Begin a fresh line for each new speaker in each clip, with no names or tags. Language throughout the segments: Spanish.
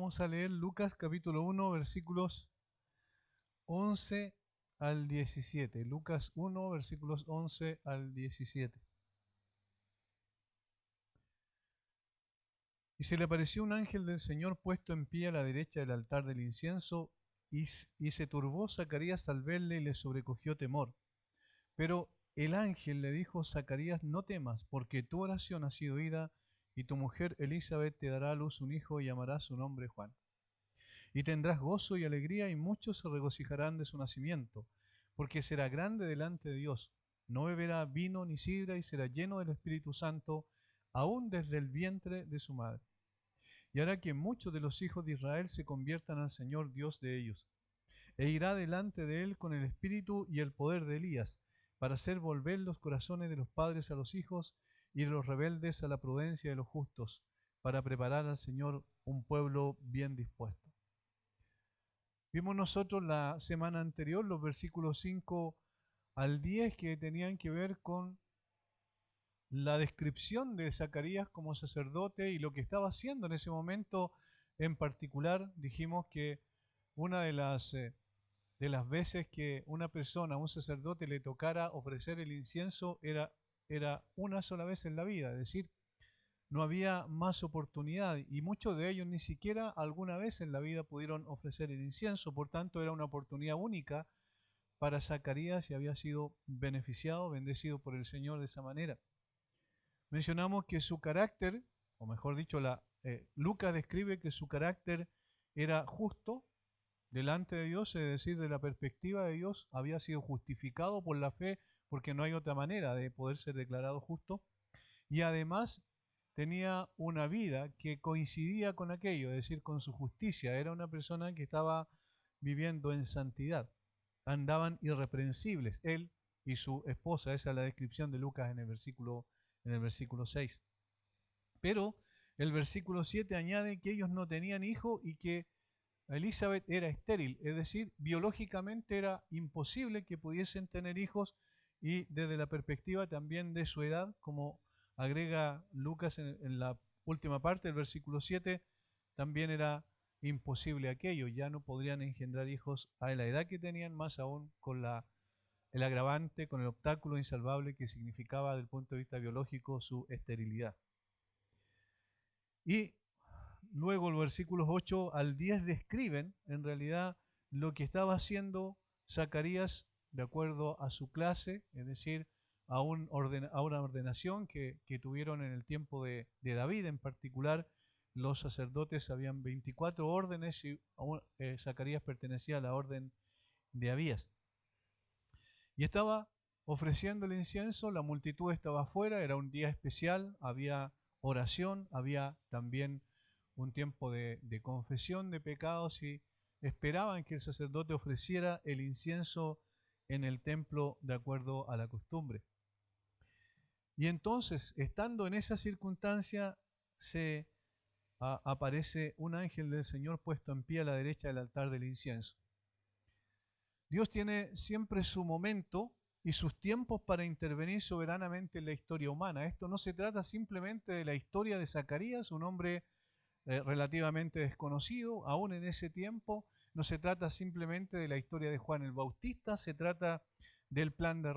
Vamos a leer Lucas capítulo 1, versículos 11 al 17. Lucas 1, versículos 11 al 17. Y se le apareció un ángel del Señor puesto en pie a la derecha del altar del incienso, y se turbó Zacarías al verle y le sobrecogió temor. Pero el ángel le dijo: Zacarías, no temas, porque tu oración ha sido oída, y tu mujer Elizabeth te dará a luz un hijo y llamará su nombre Juan. Y tendrás gozo y alegría, y muchos se regocijarán de su nacimiento, porque será grande delante de Dios. No beberá vino ni sidra, y será lleno del Espíritu Santo, aún desde el vientre de su madre. Y hará que muchos de los hijos de Israel se conviertan al Señor Dios de ellos. E irá delante de él con el espíritu y el poder de Elías, para hacer volver los corazones de los padres a los hijos, y de los rebeldes a la prudencia de los justos, para preparar al Señor un pueblo bien dispuesto. Vimos nosotros la semana anterior los versículos 5 al 10 que tenían que ver con la descripción de Zacarías como sacerdote y lo que estaba haciendo en ese momento en particular. Dijimos que una de las veces que una persona, un sacerdote, le tocara ofrecer el incienso era una sola vez en la vida, es decir, no había más oportunidad, y muchos de ellos ni siquiera alguna vez en la vida pudieron ofrecer el incienso. Por tanto, era una oportunidad única para Zacarías, y había sido beneficiado, bendecido por el Señor de esa manera. Mencionamos que su carácter, o mejor dicho, Lucas describe que su carácter era justo delante de Dios, es decir, de la perspectiva de Dios, había sido justificado por la fe, porque no hay otra manera de poder ser declarado justo, y además tenía una vida que coincidía con aquello, es decir, con su justicia. Era una persona que estaba viviendo en santidad, andaban irreprensibles, él y su esposa. Esa es la descripción de Lucas en el versículo 6. Pero el versículo 7 añade que ellos no tenían hijo y que Elizabeth era estéril, es decir, biológicamente era imposible que pudiesen tener hijos, y desde la perspectiva también de su edad, como agrega Lucas en la última parte del versículo 7, también era imposible aquello. Ya no podrían engendrar hijos a la edad que tenían, más aún con el agravante, con el obstáculo insalvable que significaba desde el punto de vista biológico su esterilidad. Y luego los versículos 8 al 10 describen en realidad lo que estaba haciendo Zacarías de acuerdo a su clase, es decir, a una ordenación que tuvieron en el tiempo de David. En particular, los sacerdotes, habían 24 órdenes, y Zacarías pertenecía a la orden de Abías. Y estaba ofreciendo el incienso, la multitud estaba afuera, era un día especial, había oración, había también un tiempo de confesión de pecados, y esperaban que el sacerdote ofreciera el incienso en el templo de acuerdo a la costumbre. Y entonces, estando en esa circunstancia, aparece un ángel del Señor puesto en pie a la derecha del altar del incienso. Dios tiene siempre su momento y sus tiempos para intervenir soberanamente en la historia humana. Esto no se trata simplemente de la historia de Zacarías, un hombre relativamente desconocido aún en ese tiempo. No se trata simplemente de la historia de Juan el Bautista, se trata del plan de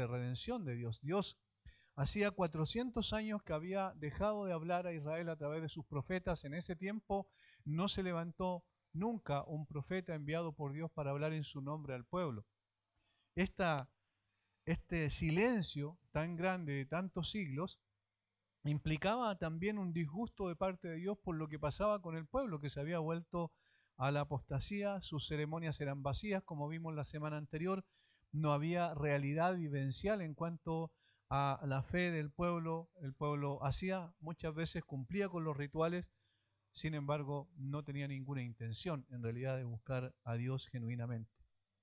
redención de Dios. Dios hacía 400 años que había dejado de hablar a Israel a través de sus profetas. En ese tiempo no se levantó nunca un profeta enviado por Dios para hablar en su nombre al pueblo. Este silencio tan grande de tantos siglos implicaba también un disgusto de parte de Dios por lo que pasaba con el pueblo, que se había vuelto a la apostasía. Sus ceremonias eran vacías, como vimos la semana anterior. No había realidad vivencial en cuanto a la fe del pueblo. El pueblo hacía, muchas veces cumplía con los rituales, sin embargo no tenía ninguna intención en realidad de buscar a Dios genuinamente,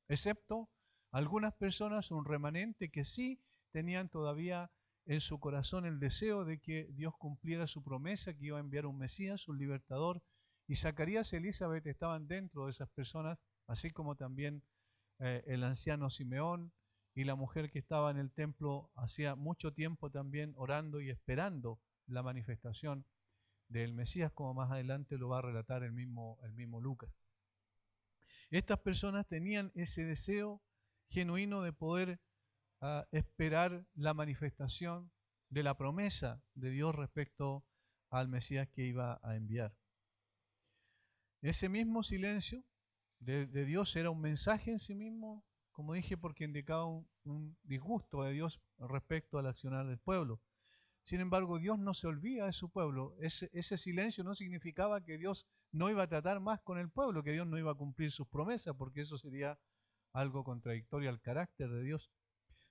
excepto algunas personas, un remanente, que sí tenían todavía en su corazón el deseo de que Dios cumpliera su promesa, que iba a enviar un Mesías, un libertador. Y Zacarías y Elizabeth estaban dentro de esas personas, así como también el anciano Simeón y la mujer que estaba en el templo hacía mucho tiempo también orando y esperando la manifestación del Mesías, como más adelante lo va a relatar el mismo Lucas. Estas personas tenían ese deseo genuino de poder esperar la manifestación de la promesa de Dios respecto al Mesías que iba a enviar. Ese mismo silencio de Dios era un mensaje en sí mismo, como dije, porque indicaba un disgusto de Dios respecto al accionar del pueblo. Sin embargo, Dios no se olvida de su pueblo. Ese silencio no significaba que Dios no iba a tratar más con el pueblo, que Dios no iba a cumplir sus promesas, porque eso sería algo contradictorio al carácter de Dios.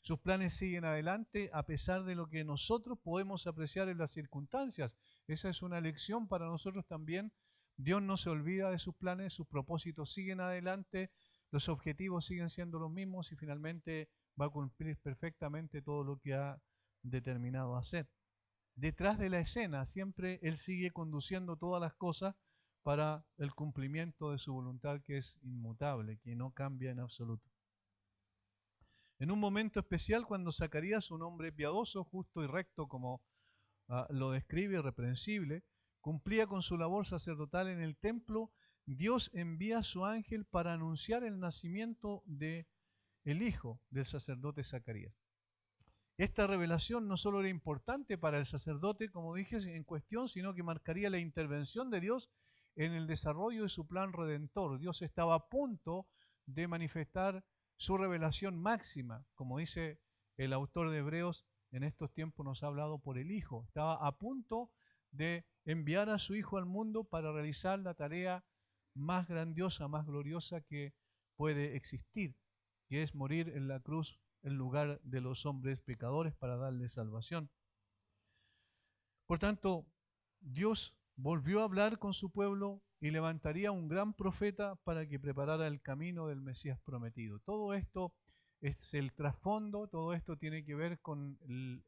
Sus planes siguen adelante a pesar de lo que nosotros podemos apreciar en las circunstancias. Esa es una lección para nosotros también. Dios no se olvida de sus planes, sus propósitos siguen adelante, los objetivos siguen siendo los mismos y finalmente va a cumplir perfectamente todo lo que ha determinado hacer. Detrás de la escena siempre Él sigue conduciendo todas las cosas para el cumplimiento de su voluntad, que es inmutable, que no cambia en absoluto. En un momento especial, cuando Zacarías, un hombre piadoso, justo y recto, como lo describe, irreprensible, cumplía con su labor sacerdotal en el templo, Dios envía a su ángel para anunciar el nacimiento de el hijo del sacerdote Zacarías. Esta revelación no solo era importante para el sacerdote, como dije, en cuestión, sino que marcaría la intervención de Dios en el desarrollo de su plan redentor. Dios estaba a punto de manifestar su revelación máxima, como dice el autor de Hebreos, en estos tiempos nos ha hablado por el Hijo. Estaba a punto de enviar a su Hijo al mundo para realizar la tarea más grandiosa, más gloriosa que puede existir, que es morir en la cruz en lugar de los hombres pecadores para darles salvación. Por tanto, Dios volvió a hablar con su pueblo y levantaría un gran profeta para que preparara el camino del Mesías prometido. Todo esto es el trasfondo, todo esto tiene que ver con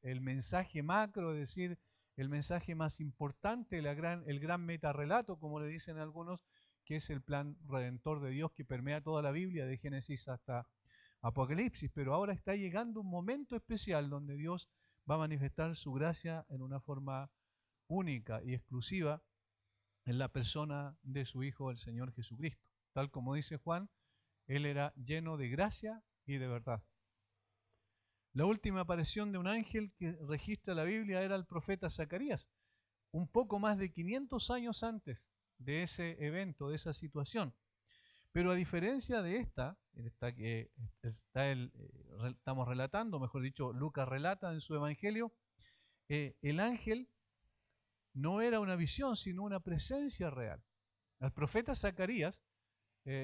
el mensaje macro, es decir, el mensaje más importante, el gran metarrelato, como le dicen algunos, que es el plan redentor de Dios que permea toda la Biblia, de Génesis hasta Apocalipsis. Pero ahora está llegando un momento especial donde Dios va a manifestar su gracia en una forma única y exclusiva en la persona de su Hijo, el Señor Jesucristo. Tal como dice Juan, Él era lleno de gracia y de verdad. La última aparición de un ángel que registra la Biblia era el profeta Zacarías, un poco más de 500 años antes de ese evento, de esa situación. Pero a diferencia de esta que estamos relatando, mejor dicho, Lucas relata en su evangelio, el ángel no era una visión, sino una presencia real. Al profeta Zacarías,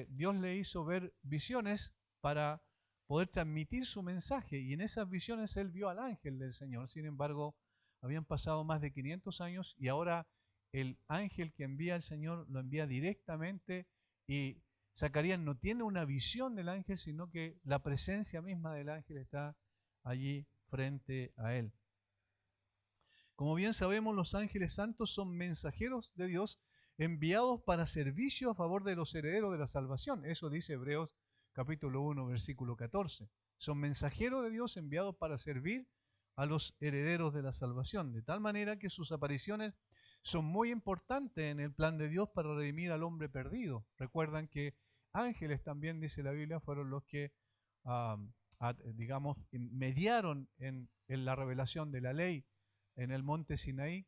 Dios le hizo ver visiones para poder transmitir su mensaje, y en esas visiones él vio al ángel del Señor. Sin embargo, habían pasado más de 500 años y ahora el ángel que envía el Señor lo envía directamente, y Zacarías no tiene una visión del ángel, sino que la presencia misma del ángel está allí frente a él. Como bien sabemos, los ángeles santos son mensajeros de Dios enviados para servicio a favor de los herederos de la salvación. Eso dice Hebreos capítulo 1, versículo 14. Son mensajeros de Dios enviados para servir a los herederos de la salvación, de tal manera que sus apariciones son muy importantes en el plan de Dios para redimir al hombre perdido. Recuerdan que ángeles también, dice la Biblia, fueron los que, digamos, mediaron en la revelación de la ley en el monte Sinaí,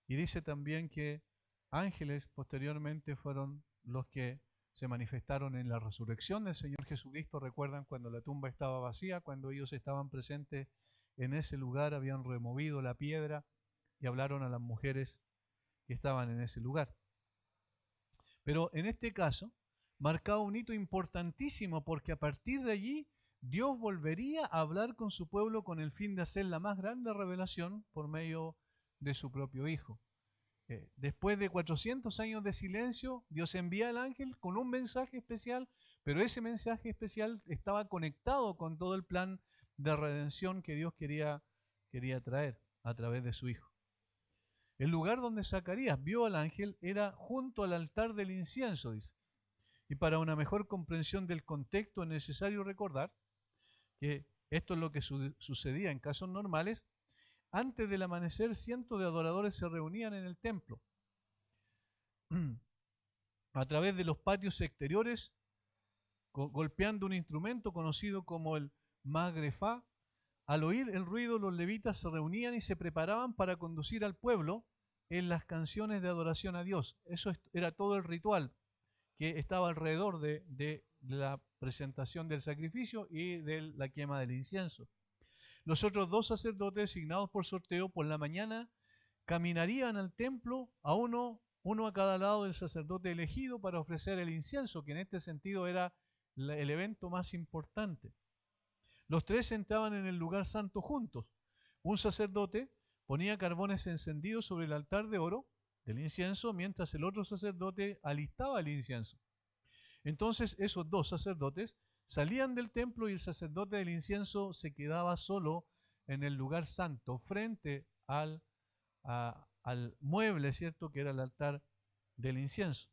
y dice también que ángeles posteriormente fueron los que se manifestaron en la resurrección del Señor Jesucristo. Recuerdan cuando la tumba estaba vacía, cuando ellos estaban presentes en ese lugar, habían removido la piedra y hablaron a las mujeres que estaban en ese lugar. Pero en este caso marcaba un hito importantísimo, porque a partir de allí Dios volvería a hablar con su pueblo con el fin de hacer la más grande revelación por medio de su propio Hijo. Después de 400 años de silencio, Dios envía al ángel con un mensaje especial, pero ese mensaje especial estaba conectado con todo el plan de redención que Dios quería traer a través de su Hijo. El lugar donde Zacarías vio al ángel era junto al altar del incienso, dice. Y para una mejor comprensión del contexto es necesario recordar que esto es lo que sucedía en casos normales. Antes del amanecer, cientos de adoradores se reunían en el templo. A través de los patios exteriores, golpeando un instrumento conocido como el magrefá. Al oír el ruido, los levitas se reunían y se preparaban para conducir al pueblo en las canciones de adoración a Dios. Eso era todo el ritual que estaba alrededor de la presentación del sacrificio y de la quema del incienso. Los otros dos sacerdotes, designados por sorteo, por la mañana caminarían al templo, a uno a cada lado del sacerdote elegido, para ofrecer el incienso, que en este sentido era el evento más importante. Los tres entraban en el lugar santo juntos. Un sacerdote ponía carbones encendidos sobre el altar de oro del incienso, mientras el otro sacerdote alistaba el incienso. Entonces esos dos sacerdotes salían del templo y el sacerdote del incienso se quedaba solo en el lugar santo, frente al mueble, ¿cierto?, que era el altar del incienso.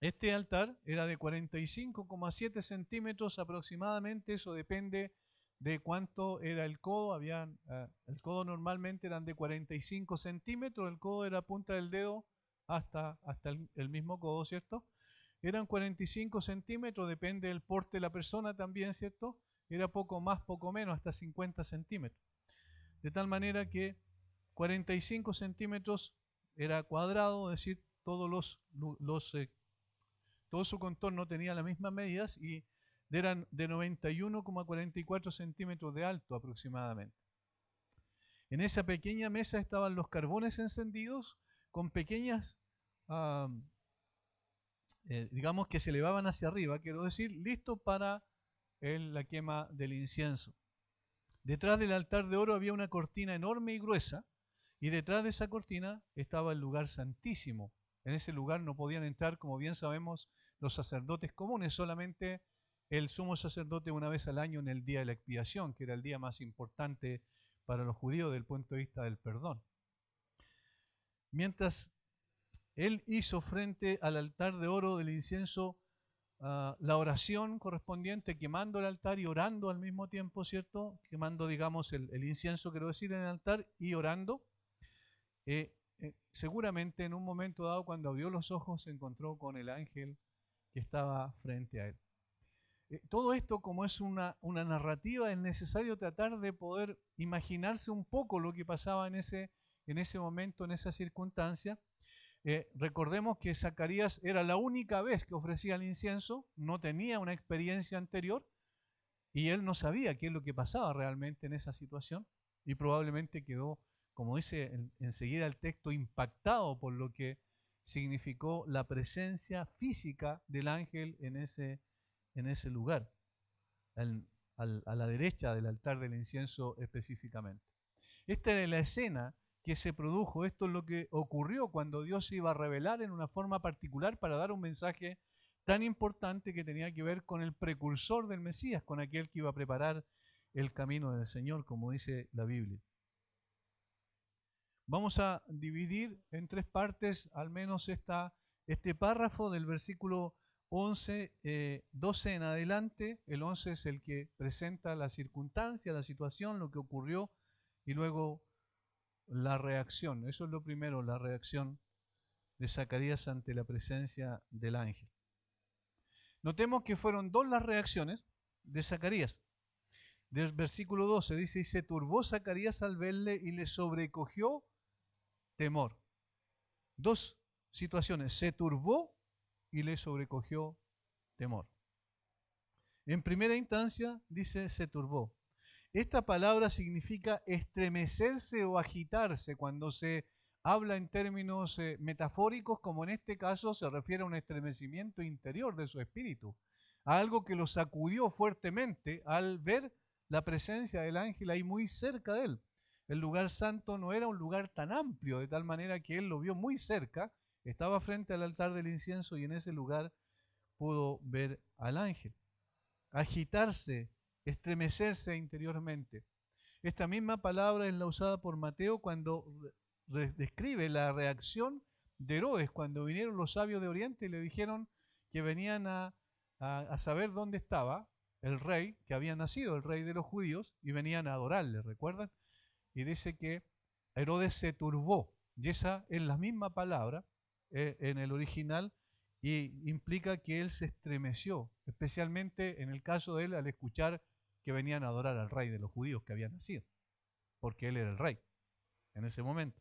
Este altar era de 45,7 centímetros aproximadamente. Eso depende de cuánto era el codo. El codo normalmente eran de 45 centímetros, el codo era punta del dedo hasta el mismo codo, ¿cierto? Eran 45 centímetros, depende del porte de la persona también, ¿cierto? Era poco más, poco menos, hasta 50 centímetros. De tal manera que 45 centímetros era cuadrado, es decir, todo su contorno tenía las mismas medidas y eran de 91,44 centímetros de alto aproximadamente. En esa pequeña mesa estaban los carbones encendidos con pequeñas, digamos, que se elevaban hacia arriba, quiero decir, listo para la quema del incienso. Detrás del altar de oro había una cortina enorme y gruesa, y detrás de esa cortina estaba el lugar santísimo. En ese lugar no podían entrar, como bien sabemos, los sacerdotes comunes, solamente el sumo sacerdote una vez al año en el día de la expiación, que era el día más importante para los judíos desde el punto de vista del perdón. Mientras él hizo frente al altar de oro del incienso la oración correspondiente, quemando el altar y orando al mismo tiempo, ¿cierto? Quemando, digamos, el incienso, quiero decir, en el altar y orando. Seguramente en un momento dado, cuando abrió los ojos, se encontró con el ángel que estaba frente a él. Todo esto, como es una narrativa, es necesario tratar de poder imaginarse un poco lo que pasaba en ese momento, en esa circunstancia. Recordemos que Zacarías era la única vez que ofrecía el incienso, no tenía una experiencia anterior y él no sabía qué es lo que pasaba realmente en esa situación y probablemente quedó, como dice enseguida el texto, impactado por lo que significó la presencia física del ángel en ese lugar, a la derecha del altar del incienso específicamente. Esta era la escena que se produjo. Esto es lo que ocurrió cuando Dios se iba a revelar en una forma particular para dar un mensaje tan importante que tenía que ver con el precursor del Mesías, con aquel que iba a preparar el camino del Señor, como dice la Biblia. Vamos a dividir en tres partes al menos este párrafo del versículo 11, 12 en adelante. El 11 es el que presenta la circunstancia, la situación, lo que ocurrió, y luego la reacción. Eso es lo primero, la reacción de Zacarías ante la presencia del ángel. Notemos que fueron dos las reacciones de Zacarías. Del versículo 12 dice: y se turbó Zacarías al verle y le sobrecogió temor. Dos situaciones: se turbó y le sobrecogió temor. En primera instancia dice se turbó. Esta palabra significa estremecerse o agitarse. Cuando se habla en términos metafóricos, como en este caso, se refiere a un estremecimiento interior de su espíritu, a algo que lo sacudió fuertemente al ver la presencia del ángel ahí muy cerca de él. El lugar santo no era un lugar tan amplio, de tal manera que él lo vio muy cerca, estaba frente al altar del incienso y en ese lugar pudo ver al ángel. Agitarse, estremecerse interiormente. Esta misma palabra es la usada por Mateo cuando describe la reacción de Herodes cuando vinieron los sabios de Oriente y le dijeron que venían a saber dónde estaba el rey que había nacido, el rey de los judíos, y venían a adorarle, ¿recuerdan? y dice que Herodes se turbó, y esa es la misma palabra en el original, y implica que él se estremeció, especialmente en el caso de él al escuchar que venían a adorar al rey de los judíos que había nacido, porque él era el rey en ese momento.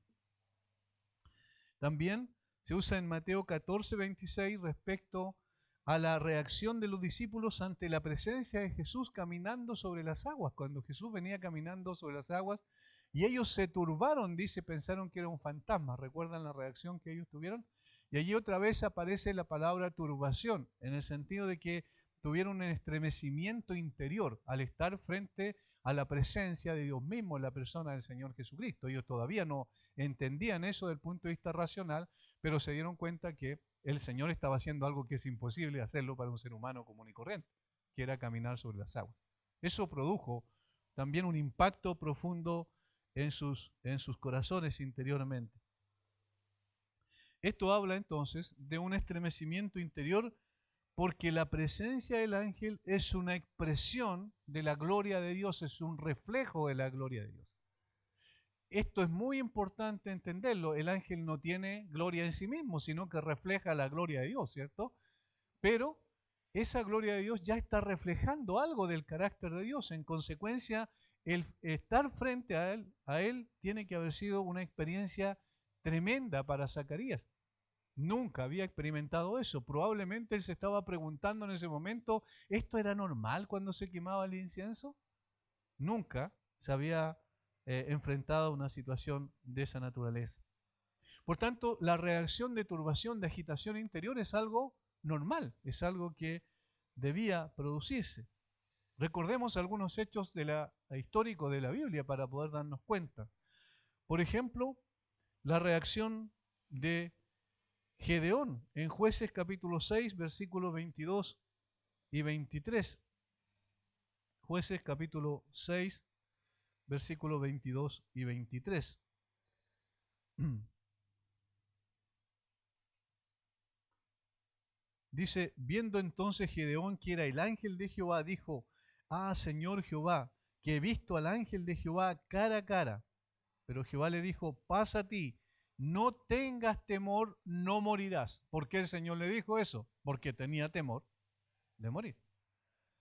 También se usa en Mateo 14:26 respecto a la reacción de los discípulos ante la presencia de Jesús caminando sobre las aguas. Cuando Jesús venía caminando sobre las aguas y ellos se turbaron, dice, pensaron que era un fantasma. ¿Recuerdan la reacción que ellos tuvieron? Y allí otra vez aparece la palabra turbación, en el sentido de que tuvieron un estremecimiento interior al estar frente a la presencia de Dios mismo en la persona del Señor Jesucristo. Ellos todavía no entendían eso desde el punto de vista racional, pero se dieron cuenta que el Señor estaba haciendo algo que es imposible hacerlo para un ser humano común y corriente, que era caminar sobre las aguas. Eso produjo también un impacto profundo en sus corazones interiormente. Esto habla entonces de un estremecimiento interior porque la presencia del ángel es una expresión de la gloria de Dios, es un reflejo de la gloria de Dios. Esto es muy importante entenderlo. El ángel no tiene gloria en sí mismo, sino que refleja la gloria de Dios, ¿cierto? Pero esa gloria de Dios ya está reflejando algo del carácter de Dios. En consecuencia, el estar frente a él tiene que haber sido una experiencia tremenda para Zacarías. Nunca había experimentado eso. Probablemente él se estaba preguntando en ese momento, ¿esto era normal cuando se quemaba el incienso? Nunca se había enfrentado a una situación de esa naturaleza. Por tanto, la reacción de turbación, de agitación interior es algo normal, es algo que debía producirse. Recordemos algunos hechos históricos de la Biblia para poder darnos cuenta. Por ejemplo, la reacción de Gedeón en Jueces capítulo 6, versículos 22 y 23. Jueces capítulo 6, versículos 22 y 23. Dice, viendo entonces Gedeón que era el ángel de Jehová, dijo, ah, Señor Jehová, que he visto al ángel de Jehová cara a cara. Pero Jehová le dijo, pasa a ti, no tengas temor, no morirás. ¿Por qué el Señor le dijo eso? Porque tenía temor de morir.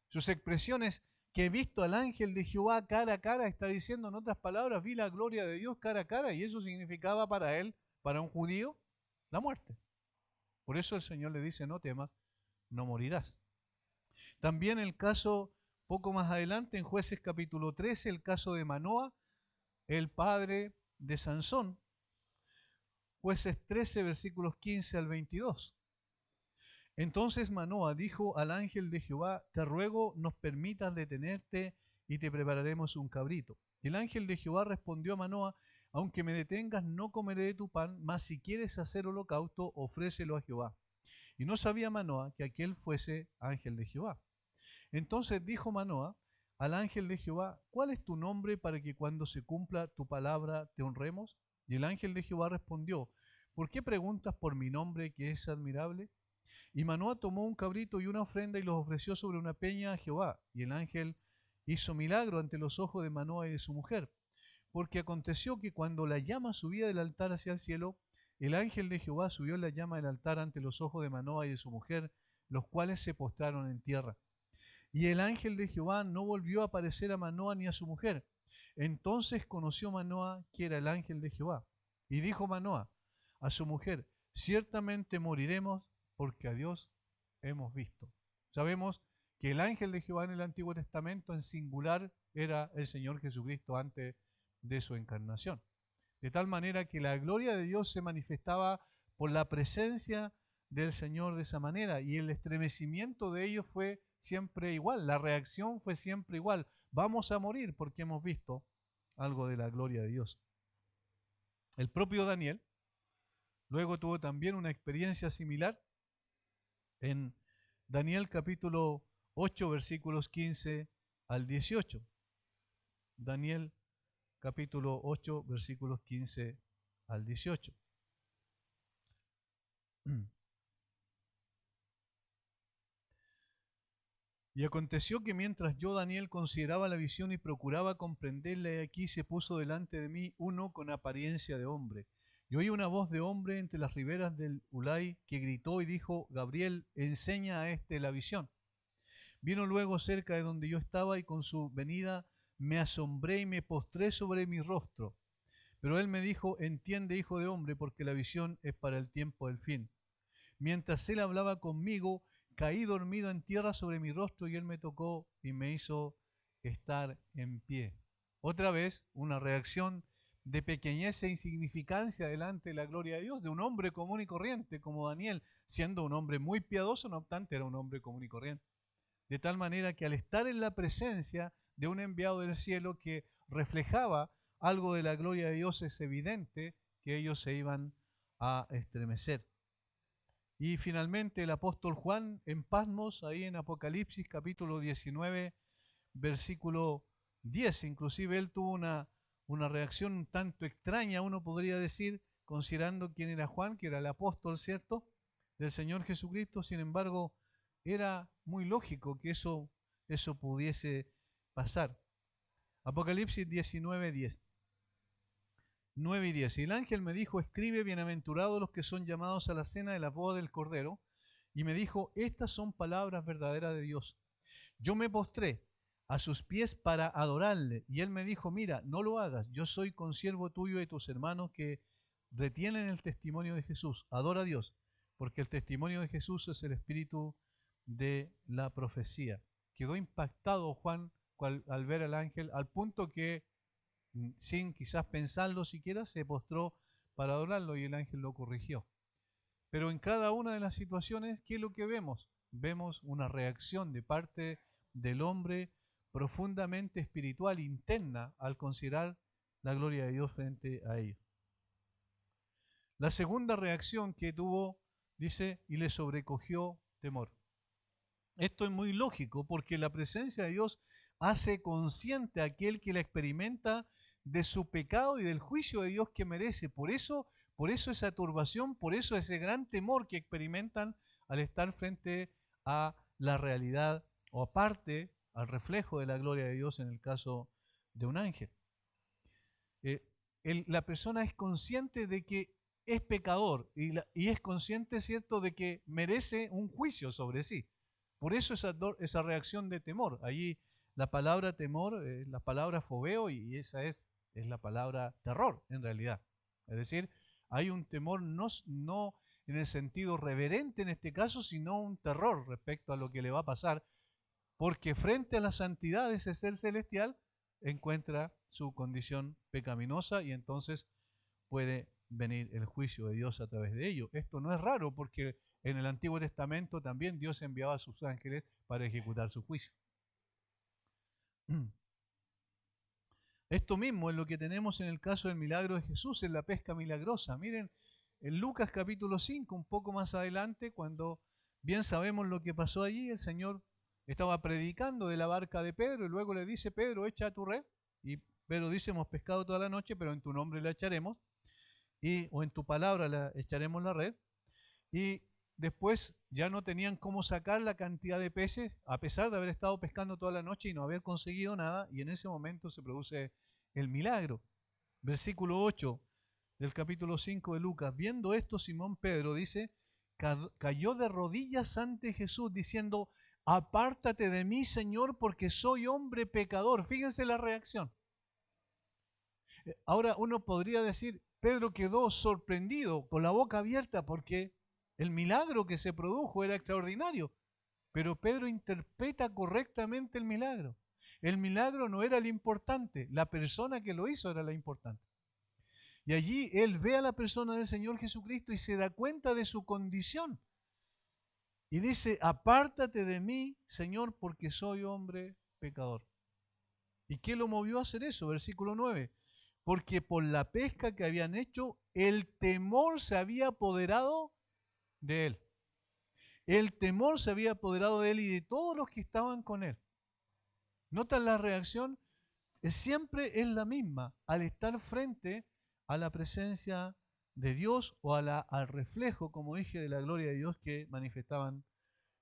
Sus expresiones, que he visto al ángel de Jehová cara a cara, está diciendo en otras palabras, vi la gloria de Dios cara a cara, y eso significaba para él, para un judío, la muerte. Por eso el Señor le dice, no temas, no morirás. También el caso, poco más adelante, en Jueces capítulo 13, el caso de Manoa, el padre de Sansón. Jueces 13, versículos 15 al 22. Entonces Manoa dijo al ángel de Jehová, te ruego nos permitas detenerte y te prepararemos un cabrito. Y el ángel de Jehová respondió a Manoa, aunque me detengas no comeré de tu pan, mas si quieres hacer holocausto, ofrécelo a Jehová. Y no sabía Manoa que aquel fuese ángel de Jehová. Entonces dijo Manoa al ángel de Jehová, ¿cuál es tu nombre para que cuando se cumpla tu palabra te honremos? Y el ángel de Jehová respondió, ¿por qué preguntas por mi nombre que es admirable? Y Manoa tomó un cabrito y una ofrenda y los ofreció sobre una peña a Jehová. Y el ángel hizo milagro ante los ojos de Manoa y de su mujer. Porque aconteció que cuando la llama subía del altar hacia el cielo, el ángel de Jehová subió en la llama del altar ante los ojos de Manoa y de su mujer, los cuales se postraron en tierra. Y el ángel de Jehová no volvió a aparecer a Manoa ni a su mujer. Entonces conoció Manoa que era el ángel de Jehová. Y dijo Manoa a su mujer, ciertamente moriremos porque a Dios hemos visto. Sabemos que el ángel de Jehová en el Antiguo Testamento en singular era el Señor Jesucristo antes de su encarnación. De tal manera que la gloria de Dios se manifestaba por la presencia del Señor de esa manera y el estremecimiento de ellos fue siempre igual, la reacción fue siempre igual. Vamos a morir porque hemos visto algo de la gloria de Dios. El propio Daniel luego tuvo también una experiencia similar en Daniel capítulo 8 versículos 15 al 18. Daniel capítulo 8 versículos 15 al 18. Y aconteció que mientras yo, Daniel, consideraba la visión y procuraba comprenderla, he aquí se puso delante de mí uno con apariencia de hombre. Y oí una voz de hombre entre las riberas del Ulai que gritó y dijo: Gabriel, enseña a este la visión. Vino luego cerca de donde yo estaba y con su venida me asombré y me postré sobre mi rostro. Pero él me dijo: entiende, hijo de hombre, porque la visión es para el tiempo del fin. Mientras él hablaba conmigo, caí dormido en tierra sobre mi rostro y él me tocó y me hizo estar en pie. Otra vez, una reacción de pequeñez e insignificancia delante de la gloria de Dios, de un hombre común y corriente como Daniel, siendo un hombre muy piadoso, no obstante era un hombre común y corriente. De tal manera que al estar en la presencia de un enviado del cielo que reflejaba algo de la gloria de Dios, es evidente que ellos se iban a estremecer. Y finalmente el apóstol Juan en Patmos, ahí en Apocalipsis capítulo 19, versículo 10, inclusive él tuvo una reacción un tanto extraña, uno podría decir, considerando quién era Juan, que era el apóstol, ¿cierto?, del Señor Jesucristo. Sin embargo, era muy lógico que eso pudiese pasar. Apocalipsis 19, 10. 9 y 10. Y el ángel me dijo: escribe, bienaventurados los que son llamados a la cena de la boda del Cordero. Y me dijo: estas son palabras verdaderas de Dios. Yo me postré a sus pies para adorarle. Y él me dijo: mira, no lo hagas. Yo soy consiervo tuyo y de tus hermanos que retienen el testimonio de Jesús. Adora a Dios, porque el testimonio de Jesús es el espíritu de la profecía. Quedó impactado Juan al ver al ángel, al punto que, sin quizás pensarlo siquiera, se postró para adorarlo y el ángel lo corrigió. Pero en cada una de las situaciones, ¿qué es lo que vemos? Vemos una reacción de parte del hombre profundamente espiritual, interna, al considerar la gloria de Dios frente a ellos. La segunda reacción que tuvo, dice, y le sobrecogió temor. Esto es muy lógico porque la presencia de Dios hace consciente a aquel que la experimenta de su pecado y del juicio de Dios que merece. Por eso esa turbación, por eso ese gran temor que experimentan al estar frente a la realidad o aparte al reflejo de la gloria de Dios en el caso de un ángel. La persona es consciente de que es pecador y es consciente, ¿cierto?, de que merece un juicio sobre sí. Por eso esa reacción de temor. Allí la palabra temor es la palabra fobeo y esa es la palabra terror en realidad. Es decir, hay un temor no en el sentido reverente en este caso, sino un terror respecto a lo que le va a pasar, porque frente a la santidad de ese ser celestial encuentra su condición pecaminosa y entonces puede venir el juicio de Dios a través de ello. Esto no es raro porque en el Antiguo Testamento también Dios enviaba a sus ángeles para ejecutar su juicio. Esto mismo es lo que tenemos en el caso del milagro de Jesús, en la pesca milagrosa. Miren, en Lucas capítulo 5, un poco más adelante, cuando bien sabemos lo que pasó allí, el Señor estaba predicando de la barca de Pedro y luego le dice: Pedro, echa tu red. Y Pedro dice: hemos pescado toda la noche, pero en tu nombre la echaremos, o en tu palabra la echaremos la red. Y después ya no tenían cómo sacar la cantidad de peces, a pesar de haber estado pescando toda la noche y no haber conseguido nada, y en ese momento se produce el milagro. Versículo 8 del capítulo 5 de Lucas. Viendo esto, Simón Pedro, dice, cayó de rodillas ante Jesús diciendo: apártate de mí, Señor, porque soy hombre pecador. Fíjense la reacción. Ahora uno podría decir: Pedro quedó sorprendido, con la boca abierta, porque el milagro que se produjo era extraordinario. Pero Pedro interpreta correctamente el milagro. El milagro no era lo importante, la persona que lo hizo era la importante. Y allí él ve a la persona del Señor Jesucristo y se da cuenta de su condición. Y dice: apártate de mí, Señor, porque soy hombre pecador. ¿Y qué lo movió a hacer eso? Versículo 9. Porque por la pesca que habían hecho, el temor se había apoderado de él. El temor se había apoderado de él y de todos los que estaban con él. ¿Notan la reacción? Siempre es la misma al estar frente a la presencia de Dios o al reflejo, como dije, de la gloria de Dios que manifestaban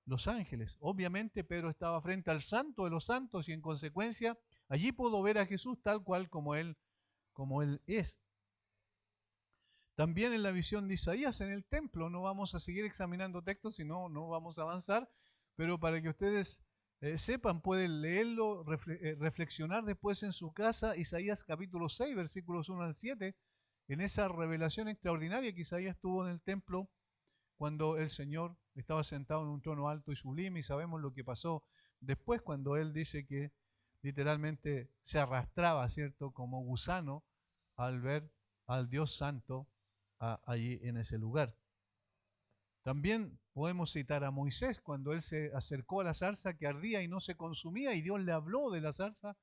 los ángeles. Obviamente Pedro estaba frente al santo de los santos y en consecuencia allí pudo ver a Jesús tal cual como él es. También en la visión de Isaías en el templo, no vamos a seguir examinando textos, sino no vamos a avanzar, pero para que ustedes sepan, pueden leerlo, reflexionar después en su casa, Isaías capítulo 6, versículos 1 al 7, en esa revelación extraordinaria que Isaías tuvo en el templo cuando el Señor estaba sentado en un trono alto y sublime, y sabemos lo que pasó después cuando Él dice que literalmente se arrastraba, ¿cierto?, como gusano al ver al Dios Santo allí en ese lugar. También podemos citar a Moisés cuando él se acercó a la zarza que ardía y no se consumía y Dios le habló de la zarza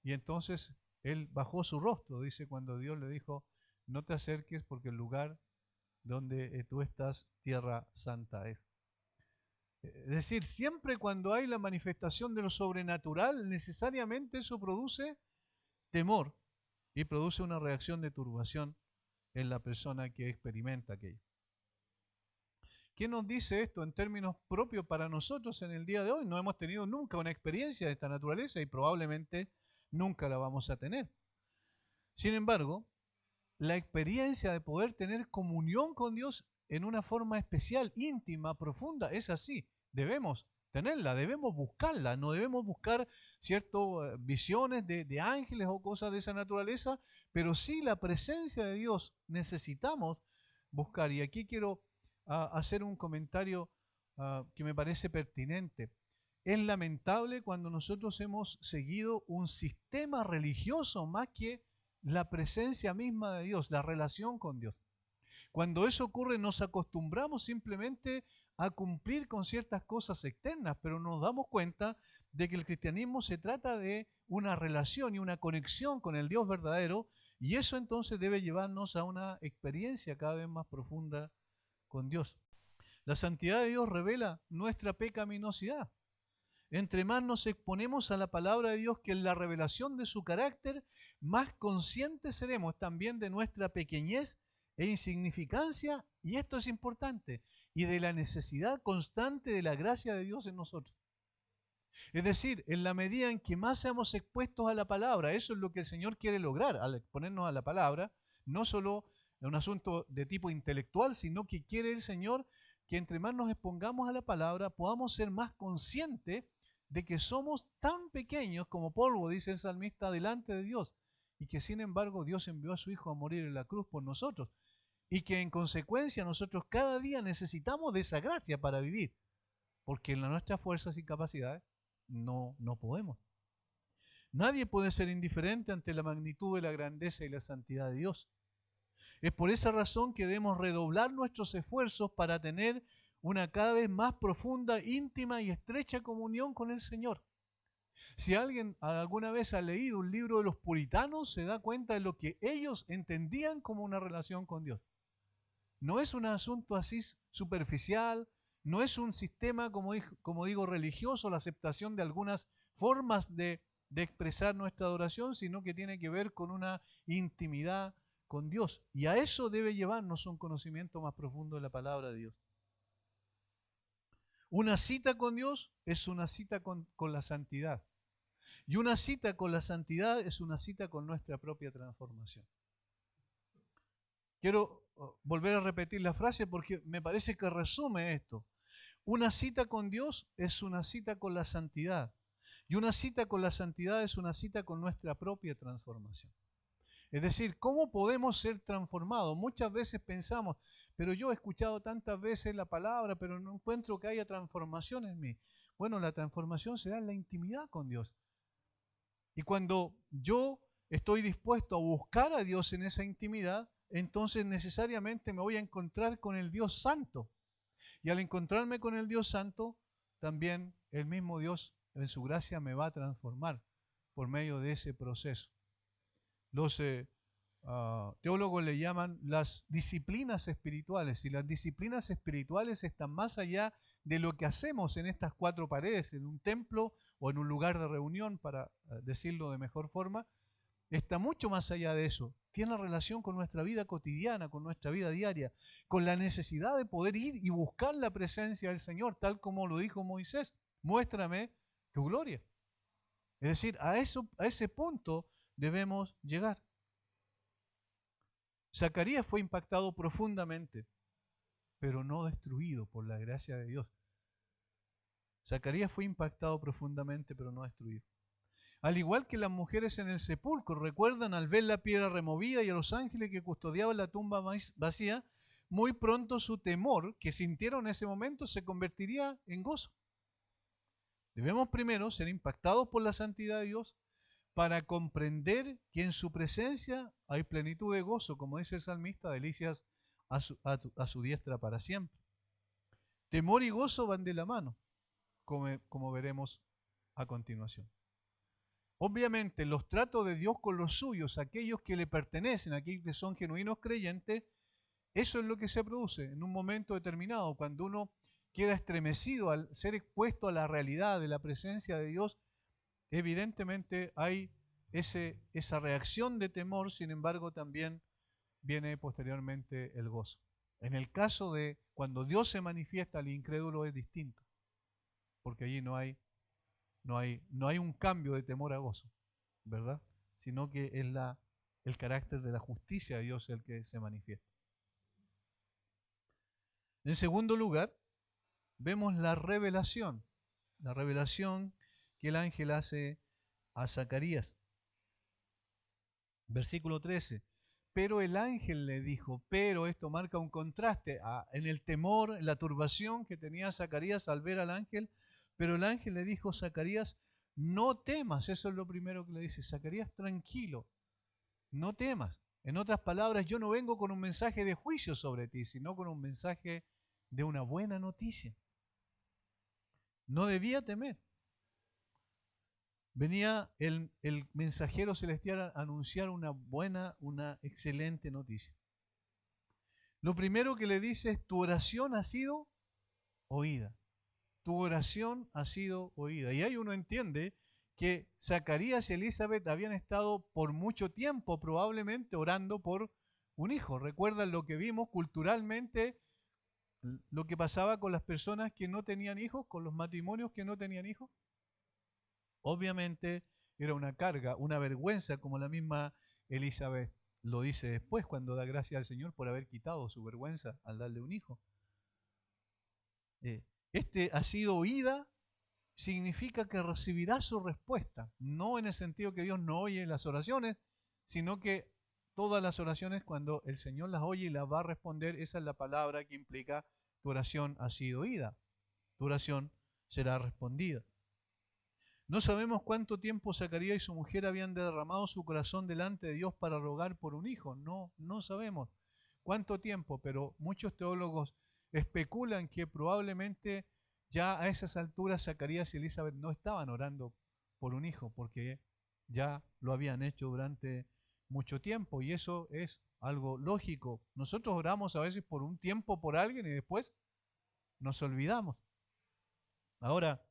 y entonces él bajó su rostro, dice, cuando Dios le dijo, no te acerques porque el lugar donde tú estás, tierra santa es. Es decir, siempre cuando hay la manifestación de lo sobrenatural, necesariamente eso produce temor y produce una reacción de turbación en la persona que experimenta aquello. ¿Qué nos dice esto en términos propios para nosotros en el día de hoy? No hemos tenido nunca una experiencia de esta naturaleza y probablemente nunca la vamos a tener. Sin embargo, la experiencia de poder tener comunión con Dios en una forma especial, íntima, profunda, es así. Debemos tenerla, debemos buscarla, no debemos buscar ciertas visiones de ángeles o cosas de esa naturaleza, pero sí la presencia de Dios necesitamos buscar. Y aquí quiero hacer un comentario que me parece pertinente. Es lamentable cuando nosotros hemos seguido un sistema religioso más que la presencia misma de Dios, la relación con Dios. Cuando eso ocurre nos acostumbramos simplemente a cumplir con ciertas cosas externas, pero nos damos cuenta de que el cristianismo se trata de una relación y una conexión con el Dios verdadero, y eso entonces debe llevarnos a una experiencia cada vez más profunda con Dios. La santidad de Dios revela nuestra pecaminosidad. Entre más nos exponemos a la palabra de Dios, que en la revelación de su carácter, más conscientes seremos también de nuestra pequeñez e insignificancia, y esto es importante, y de la necesidad constante de la gracia de Dios en nosotros. Es decir, en la medida en que más seamos expuestos a la palabra, eso es lo que el Señor quiere lograr al exponernos a la palabra, no solo en un asunto de tipo intelectual, sino que quiere el Señor que entre más nos expongamos a la palabra, podamos ser más conscientes de que somos tan pequeños como polvo, dice el salmista, delante de Dios, y que sin embargo Dios envió a su Hijo a morir en la cruz por nosotros, y que en consecuencia nosotros cada día necesitamos de esa gracia para vivir, porque en nuestras fuerzas y capacidades no podemos. Nadie puede ser indiferente ante la magnitud de la grandeza y la santidad de Dios. Es por esa razón que debemos redoblar nuestros esfuerzos para tener una cada vez más profunda, íntima y estrecha comunión con el Señor. Si alguien alguna vez ha leído un libro de los puritanos, se da cuenta de lo que ellos entendían como una relación con Dios. No es un asunto así superficial, no es un sistema, como digo, religioso, la aceptación de algunas formas de expresar nuestra adoración, sino que tiene que ver con una intimidad con Dios. Y a eso debe llevarnos un conocimiento más profundo de la palabra de Dios. Una cita con Dios es una cita con la santidad. Y una cita con la santidad es una cita con nuestra propia transformación. Quiero volver a repetir la frase porque me parece que resume esto. Una cita con Dios es una cita con la santidad. Y una cita con la santidad es una cita con nuestra propia transformación. Es decir, ¿cómo podemos ser transformados? Muchas veces pensamos, pero yo he escuchado tantas veces la palabra, pero no encuentro que haya transformación en mí. Bueno, la transformación se da en la intimidad con Dios. Y cuando yo estoy dispuesto a buscar a Dios en esa intimidad, entonces necesariamente me voy a encontrar con el Dios Santo. Y al encontrarme con el Dios Santo, también el mismo Dios en su gracia me va a transformar por medio de ese proceso. Los teólogos le llaman las disciplinas espirituales, y las disciplinas espirituales están más allá de lo que hacemos en estas cuatro paredes, en un templo o en un lugar de reunión, para decirlo de mejor forma. Está mucho más allá de eso. tiene relación con nuestra vida cotidiana, con nuestra vida diaria, con la necesidad de poder ir y buscar la presencia del Señor, tal como lo dijo Moisés. Muéstrame tu gloria. Es decir, a ese punto debemos llegar. Zacarías fue impactado profundamente, pero no destruido por la gracia de Dios. Zacarías fue impactado profundamente, pero no destruido. Al igual que las mujeres en el sepulcro, recuerdan al ver la piedra removida y a los ángeles que custodiaban la tumba vacía, muy pronto su temor que sintieron en ese momento se convertiría en gozo. Debemos primero ser impactados por la santidad de Dios para comprender que en su presencia hay plenitud de gozo, como dice el salmista, delicias a su diestra para siempre. Temor y gozo van de la mano, como veremos a continuación. Obviamente, los tratos de Dios con los suyos, aquellos que le pertenecen, aquellos que son genuinos creyentes, eso es lo que se produce en un momento determinado, cuando uno queda estremecido al ser expuesto a la realidad de la presencia de Dios. Evidentemente hay esa reacción de temor, sin embargo también viene posteriormente el gozo. En el caso de cuando Dios se manifiesta al incrédulo es distinto, porque allí no hay un cambio de temor a gozo, ¿verdad? Sino que es el carácter de la justicia de Dios el que se manifiesta. En segundo lugar, vemos la revelación que el ángel hace a Zacarías. Versículo 13. Pero el ángel le dijo, pero esto marca un contraste en el temor, en la turbación que tenía Zacarías al ver al ángel. Pero el ángel le dijo, Zacarías, no temas. Eso es lo primero que le dice. Zacarías, tranquilo, no temas. En otras palabras, yo no vengo con un mensaje de juicio sobre ti, sino con un mensaje de una buena noticia. No debía temer. Venía el mensajero celestial a anunciar una excelente noticia. Lo primero que le dice es, tu oración ha sido oída. Tu oración ha sido oída. Y ahí uno entiende que Zacarías y Elizabeth habían estado por mucho tiempo probablemente orando por un hijo. ¿Recuerdan lo que vimos culturalmente? Lo que pasaba con las personas que no tenían hijos, con los matrimonios que no tenían hijos. Obviamente era una carga, una vergüenza, como la misma Elizabeth lo dice después cuando da gracias al Señor por haber quitado su vergüenza al darle un hijo. Ha sido oída, significa que recibirá su respuesta, no en el sentido que Dios no oye las oraciones, sino que todas las oraciones, cuando el Señor las oye y las va a responder, esa es la palabra que implica tu oración ha sido oída, tu oración será respondida. No sabemos cuánto tiempo Zacarías y su mujer habían derramado su corazón delante de Dios para rogar por un hijo. No sabemos cuánto tiempo, pero muchos teólogos especulan que probablemente ya a esas alturas Zacarías y Elizabeth no estaban orando por un hijo, porque ya lo habían hecho durante mucho tiempo, y eso es algo lógico. Nosotros oramos a veces por un tiempo por alguien y después nos olvidamos. Ahora,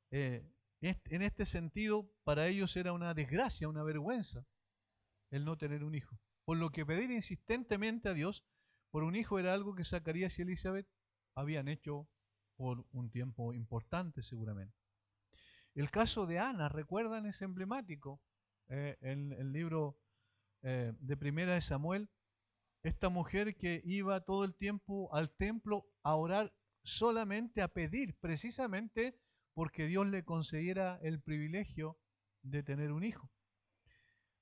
en este sentido, para ellos era una desgracia, una vergüenza el no tener un hijo. Por lo que pedir insistentemente a Dios por un hijo era algo que Zacarías y Elizabeth habían hecho por un tiempo importante seguramente. El caso de Ana, ¿recuerdan? Es emblemático. En el libro de Primera de Samuel, esta mujer que iba todo el tiempo al templo a orar, solamente a pedir, precisamente porque Dios le concediera el privilegio de tener un hijo.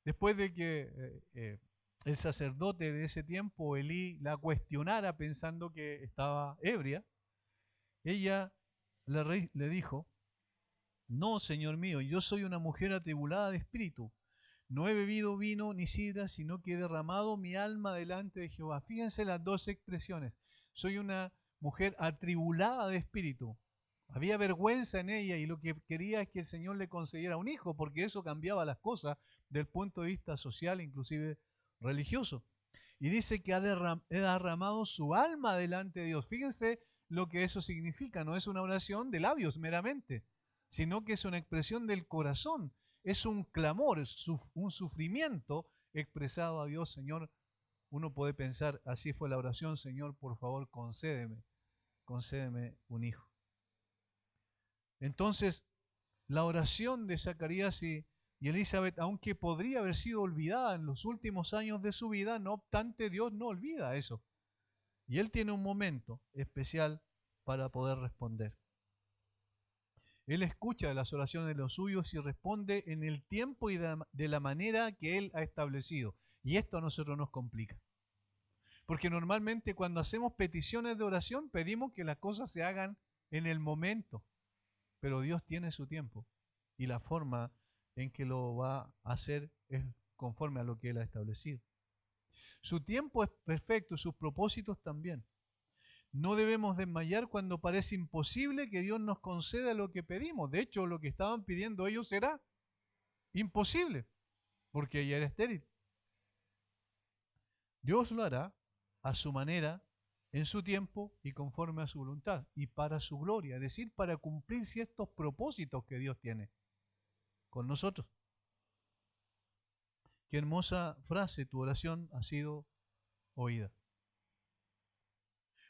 Después de que el sacerdote de ese tiempo, Elí, la cuestionara pensando que estaba ebria, ella le dijo, no, Señor mío, yo soy una mujer atribulada de espíritu. No he bebido vino ni sidra, sino que he derramado mi alma delante de Jehová. Fíjense las dos expresiones. Soy una mujer atribulada de espíritu. Había vergüenza en ella y lo que quería es que el Señor le concediera un hijo, porque eso cambiaba las cosas del punto de vista social, inclusive religioso. Y dice que ha derramado su alma delante de Dios. Fíjense lo que eso significa. No es una oración de labios meramente, sino que es una expresión del corazón. Es un clamor, un sufrimiento expresado a Dios, Señor, uno puede pensar, así fue la oración, Señor, por favor, concédeme un hijo. Entonces, la oración de Zacarías y Elizabeth, aunque podría haber sido olvidada en los últimos años de su vida, no obstante, Dios no olvida eso. Y Él tiene un momento especial para poder responder. Él escucha las oraciones de los suyos y responde en el tiempo y de la manera que Él ha establecido. Y esto a nosotros nos complica. Porque normalmente cuando hacemos peticiones de oración pedimos que las cosas se hagan en el momento. Pero Dios tiene su tiempo y la forma en que lo va a hacer es conforme a lo que Él ha establecido. Su tiempo es perfecto, sus propósitos también. No debemos desmayar cuando parece imposible que Dios nos conceda lo que pedimos. De hecho, lo que estaban pidiendo ellos era imposible, porque ella era estéril. Dios lo hará a su manera, en su tiempo y conforme a su voluntad y para su gloria, es decir, para cumplir ciertos propósitos que Dios tiene con nosotros. Qué hermosa frase, tu oración ha sido oída.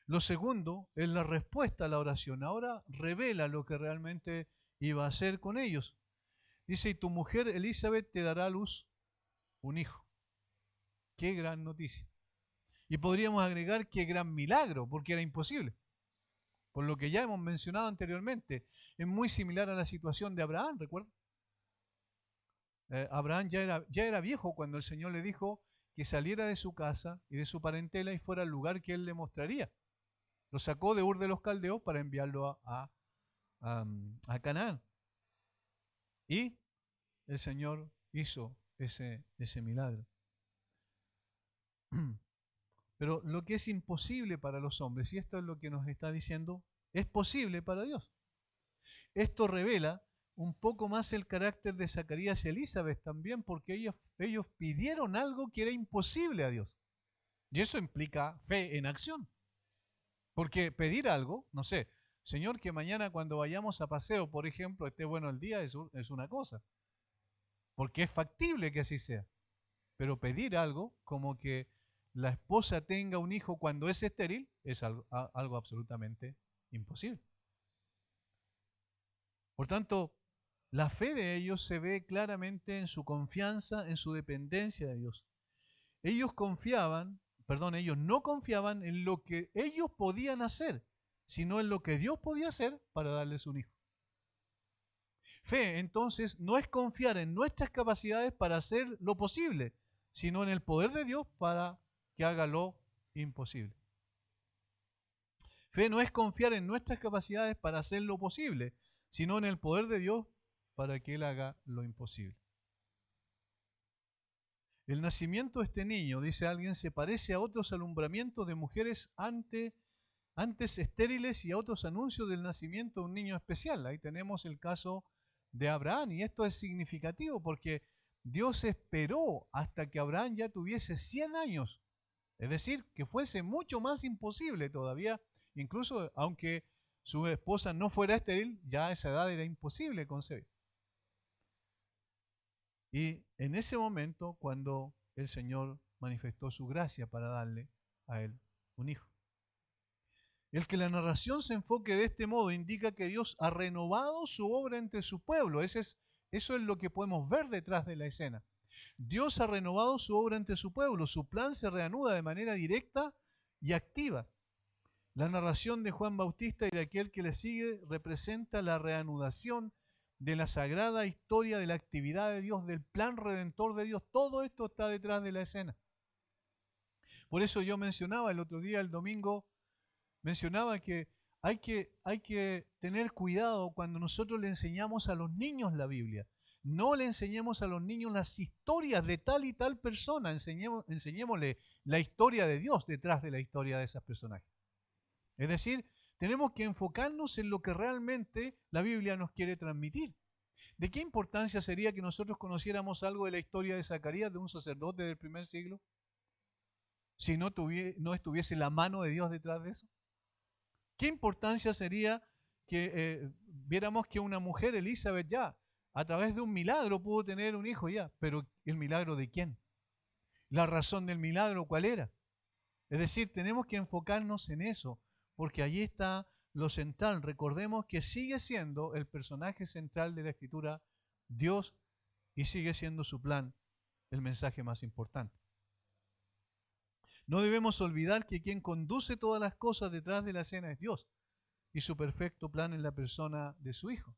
Lo segundo es la respuesta a la oración. Ahora revela lo que realmente iba a hacer con ellos. Dice, y tu mujer Elizabeth te dará a luz un hijo. Qué gran noticia. Y podríamos agregar qué gran milagro, porque era imposible. Por lo que ya hemos mencionado anteriormente, es muy similar a la situación de Abraham, ¿recuerdan? Abraham ya era viejo cuando el Señor le dijo que saliera de su casa y de su parentela y fuera al lugar que Él le mostraría. Lo sacó de Ur de los Caldeos para enviarlo a Canaán. Y el Señor hizo ese milagro. Pero lo que es imposible para los hombres, y esto es lo que nos está diciendo, es posible para Dios. Esto revela un poco más el carácter de Zacarías y Elizabeth también, porque ellos pidieron algo que era imposible a Dios. Y eso implica fe en acción. Porque pedir algo, no sé, Señor, que mañana cuando vayamos a paseo, por ejemplo, esté bueno el día, es una cosa. Porque es factible que así sea. Pero pedir algo como que la esposa tenga un hijo cuando es estéril es algo absolutamente imposible. Por tanto, la fe de ellos se ve claramente en su confianza, en su dependencia de Dios. Ellos no confiaban en lo que ellos podían hacer, sino en lo que Dios podía hacer para darles un hijo. Fe, entonces, no es confiar en nuestras capacidades para hacer lo posible, sino en el poder de Dios para que haga lo imposible. Fe no es confiar en nuestras capacidades para hacer lo posible, sino en el poder de Dios para que Él haga lo imposible. El nacimiento de este niño, dice alguien, se parece a otros alumbramientos de mujeres antes estériles y a otros anuncios del nacimiento de un niño especial. Ahí tenemos el caso de Abraham, y esto es significativo porque Dios esperó hasta que Abraham ya tuviese 100 años, es decir, que fuese mucho más imposible todavía, incluso aunque su esposa no fuera estéril, ya a esa edad era imposible concebir. Y en ese momento, cuando el Señor manifestó su gracia para darle a él un hijo. El que la narración se enfoque de este modo indica que Dios ha renovado su obra entre su pueblo. Eso es lo que podemos ver detrás de la escena. Dios ha renovado su obra entre su pueblo. Su plan se reanuda de manera directa y activa. La narración de Juan Bautista y de aquel que le sigue representa la reanudación de la sagrada historia de la actividad de Dios, del plan redentor de Dios. Todo esto está detrás de la escena. Por eso yo mencionaba el otro día, el domingo, mencionaba que hay que tener cuidado cuando nosotros le enseñamos a los niños la Biblia. No le enseñemos a los niños las historias de tal y tal persona, enseñémosle la historia de Dios detrás de la historia de esas personajes. Es decir, tenemos que enfocarnos en lo que realmente la Biblia nos quiere transmitir. ¿De qué importancia sería que nosotros conociéramos algo de la historia de Zacarías, de un sacerdote del primer siglo, si no estuviese la mano de Dios detrás de eso? ¿Qué importancia sería que viéramos que una mujer, Elizabeth, ya a través de un milagro pudo tener un hijo ya? Pero ¿el milagro de quién? La razón del milagro, ¿cuál era? Es decir, tenemos que enfocarnos en eso, porque allí está lo central. Recordemos que sigue siendo el personaje central de la Escritura Dios y sigue siendo su plan el mensaje más importante. No debemos olvidar que quien conduce todas las cosas detrás de la escena es Dios y su perfecto plan en la persona de su Hijo.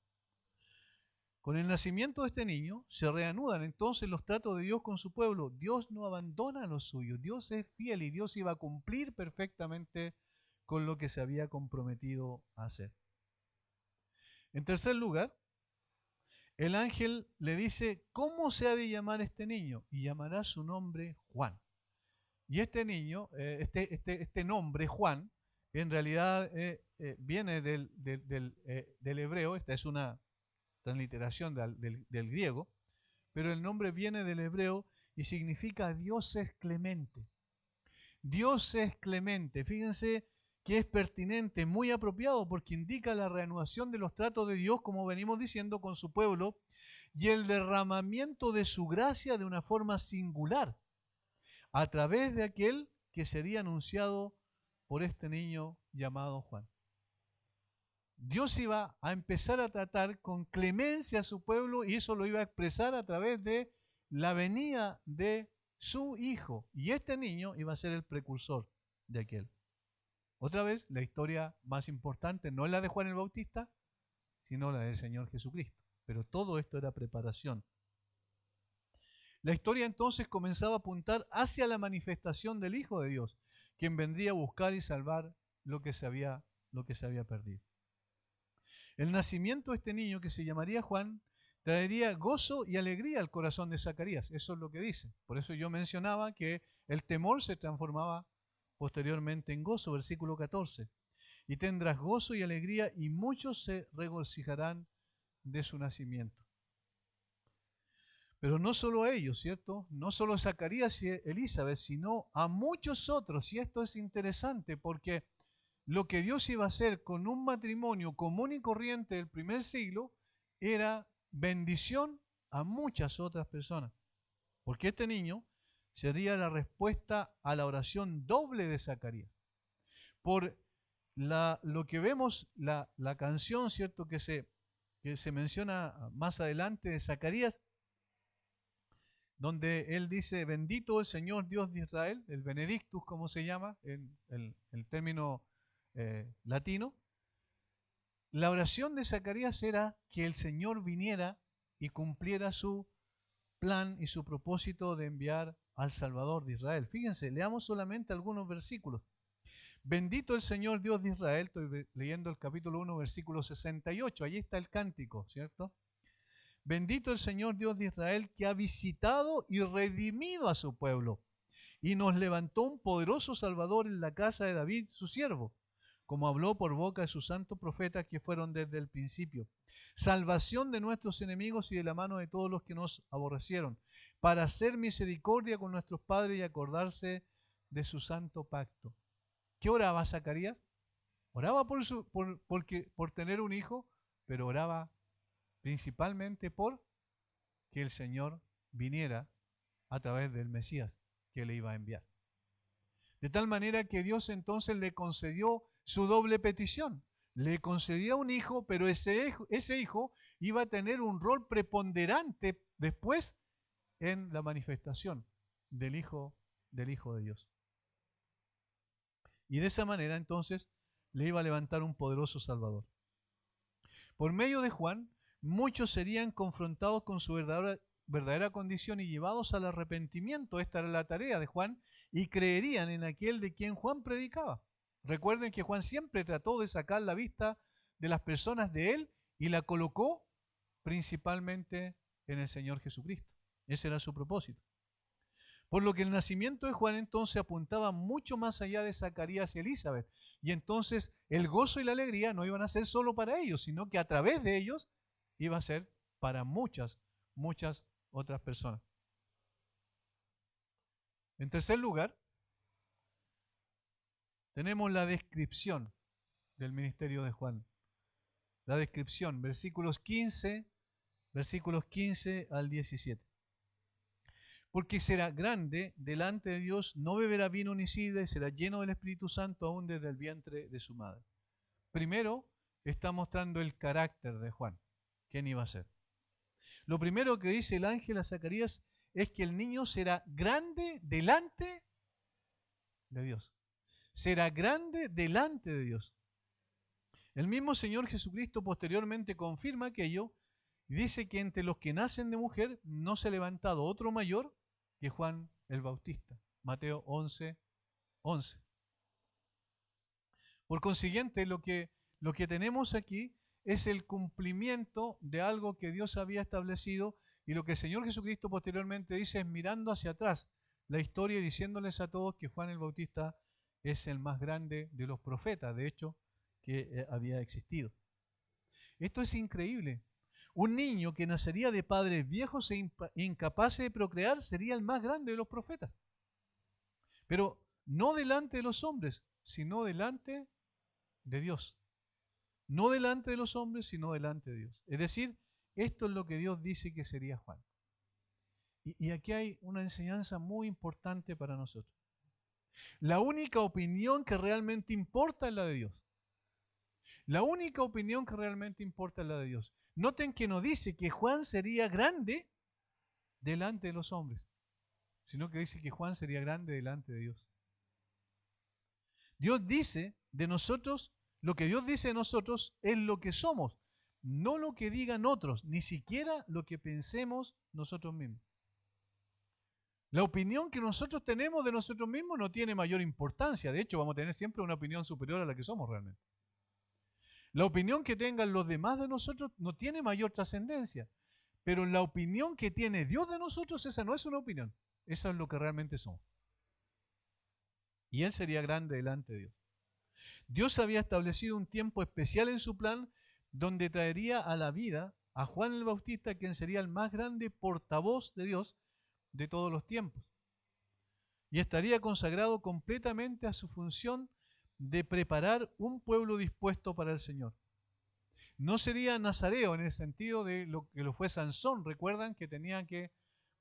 Con el nacimiento de este niño se reanudan entonces los tratos de Dios con su pueblo. Dios no abandona a los suyos, Dios es fiel y Dios iba a cumplir perfectamente con lo que se había comprometido a hacer. En tercer lugar, el ángel le dice cómo se ha de llamar este niño y llamará su nombre Juan. Y este niño, este nombre Juan, en realidad viene del hebreo. Esta es una transliteración del griego, pero el nombre viene del hebreo y significa Dios es clemente. Dios es clemente. Fíjense que es pertinente, muy apropiado, porque indica la reanudación de los tratos de Dios, como venimos diciendo, con su pueblo, y el derramamiento de su gracia de una forma singular, a través de aquel que sería anunciado por este niño llamado Juan. Dios iba a empezar a tratar con clemencia a su pueblo y eso lo iba a expresar a través de la venida de su hijo. Y este niño iba a ser el precursor de aquel. Otra vez, la historia más importante no es la de Juan el Bautista, sino la del Señor Jesucristo. Pero todo esto era preparación. La historia entonces comenzaba a apuntar hacia la manifestación del Hijo de Dios, quien vendría a buscar y salvar lo que se había perdido. El nacimiento de este niño, que se llamaría Juan, traería gozo y alegría al corazón de Zacarías. Eso es lo que dice. Por eso yo mencionaba que el temor se transformaba posteriormente en gozo, versículo 14. Y tendrás gozo y alegría y muchos se regocijarán de su nacimiento. Pero no solo a ellos, ¿cierto? No solo a Zacarías y Elizabeth, sino a muchos otros. Y esto es interesante porque lo que Dios iba a hacer con un matrimonio común y corriente del primer siglo era bendición a muchas otras personas. Porque este niño sería la respuesta a la oración doble de Zacarías. Por lo que vemos, la canción, ¿cierto?, que se menciona más adelante de Zacarías, donde él dice, bendito el Señor Dios de Israel, el Benedictus, como se llama en el término latino. La oración de Zacarías era que el Señor viniera y cumpliera su plan y su propósito de enviar al Salvador de Israel. Fíjense, leamos solamente algunos versículos. Bendito el Señor Dios de Israel, estoy leyendo el capítulo 1, versículo 68, allí está el cántico, ¿cierto? Bendito el Señor Dios de Israel, que ha visitado y redimido a su pueblo, y nos levantó un poderoso Salvador en la casa de David, su siervo, como habló por boca de sus santos profetas que fueron desde el principio. Salvación de nuestros enemigos y de la mano de todos los que nos aborrecieron, para hacer misericordia con nuestros padres y acordarse de su santo pacto. ¿Qué oraba Zacarías? Oraba por tener un hijo, pero oraba principalmente por que el Señor viniera a través del Mesías que le iba a enviar. De tal manera que Dios entonces le concedió su doble petición. Le concedía un hijo, pero ese hijo iba a tener un rol preponderante después en la manifestación del Hijo de Dios. Y de esa manera entonces le iba a levantar un poderoso Salvador. Por medio de Juan, muchos serían confrontados con su verdadera condición y llevados al arrepentimiento. Esta era la tarea de Juan, y creerían en aquel de quien Juan predicaba. Recuerden que Juan siempre trató de sacar la vista de las personas de él y la colocó principalmente en el Señor Jesucristo. Ese era su propósito. Por lo que el nacimiento de Juan entonces apuntaba mucho más allá de Zacarías y Elizabeth. Y entonces el gozo y la alegría no iban a ser solo para ellos, sino que a través de ellos iba a ser para muchas otras personas. En tercer lugar, tenemos la descripción del ministerio de Juan. La descripción, versículos 15 al 17. porque será grande delante de Dios, no beberá vino ni sidra y será lleno del Espíritu Santo aún desde el vientre de su madre. Primero, está mostrando el carácter de Juan. ¿Quién iba a ser? Lo primero que dice el ángel a Zacarías es que el niño será grande delante de Dios. Será grande delante de Dios. El mismo Señor Jesucristo posteriormente confirma aquello y dice que entre los que nacen de mujer no se ha levantado otro mayor que Juan el Bautista. Mateo 11:11. Por consiguiente, lo que tenemos aquí es el cumplimiento de algo que Dios había establecido, y lo que el Señor Jesucristo posteriormente dice es mirando hacia atrás la historia y diciéndoles a todos que Juan el Bautista es el más grande de los profetas, de hecho, que había existido. Esto es increíble. Un niño que nacería de padres viejos e incapaces de procrear sería el más grande de los profetas. Pero no delante de los hombres, sino delante de Dios. No delante de los hombres, sino delante de Dios. Es decir, esto es lo que Dios dice que sería Juan. Y aquí hay una enseñanza muy importante para nosotros. La única opinión que realmente importa es la de Dios. La única opinión que realmente importa es la de Dios. Noten que no dice que Juan sería grande delante de los hombres, sino que dice que Juan sería grande delante de Dios. Dios dice de nosotros, lo que Dios dice de nosotros es lo que somos, no lo que digan otros, ni siquiera lo que pensemos nosotros mismos. La opinión que nosotros tenemos de nosotros mismos no tiene mayor importancia. De hecho, vamos a tener siempre una opinión superior a la que somos realmente. La opinión que tengan los demás de nosotros no tiene mayor trascendencia. Pero la opinión que tiene Dios de nosotros, esa no es una opinión. Eso es lo que realmente somos. Y Él sería grande delante de Dios. Dios había establecido un tiempo especial en su plan donde traería a la vida a Juan el Bautista, quien sería el más grande portavoz de Dios de todos los tiempos. Y estaría consagrado completamente a su función de preparar un pueblo dispuesto para el Señor. No sería nazareo en el sentido de lo que lo fue Sansón. Recuerdan que tenía que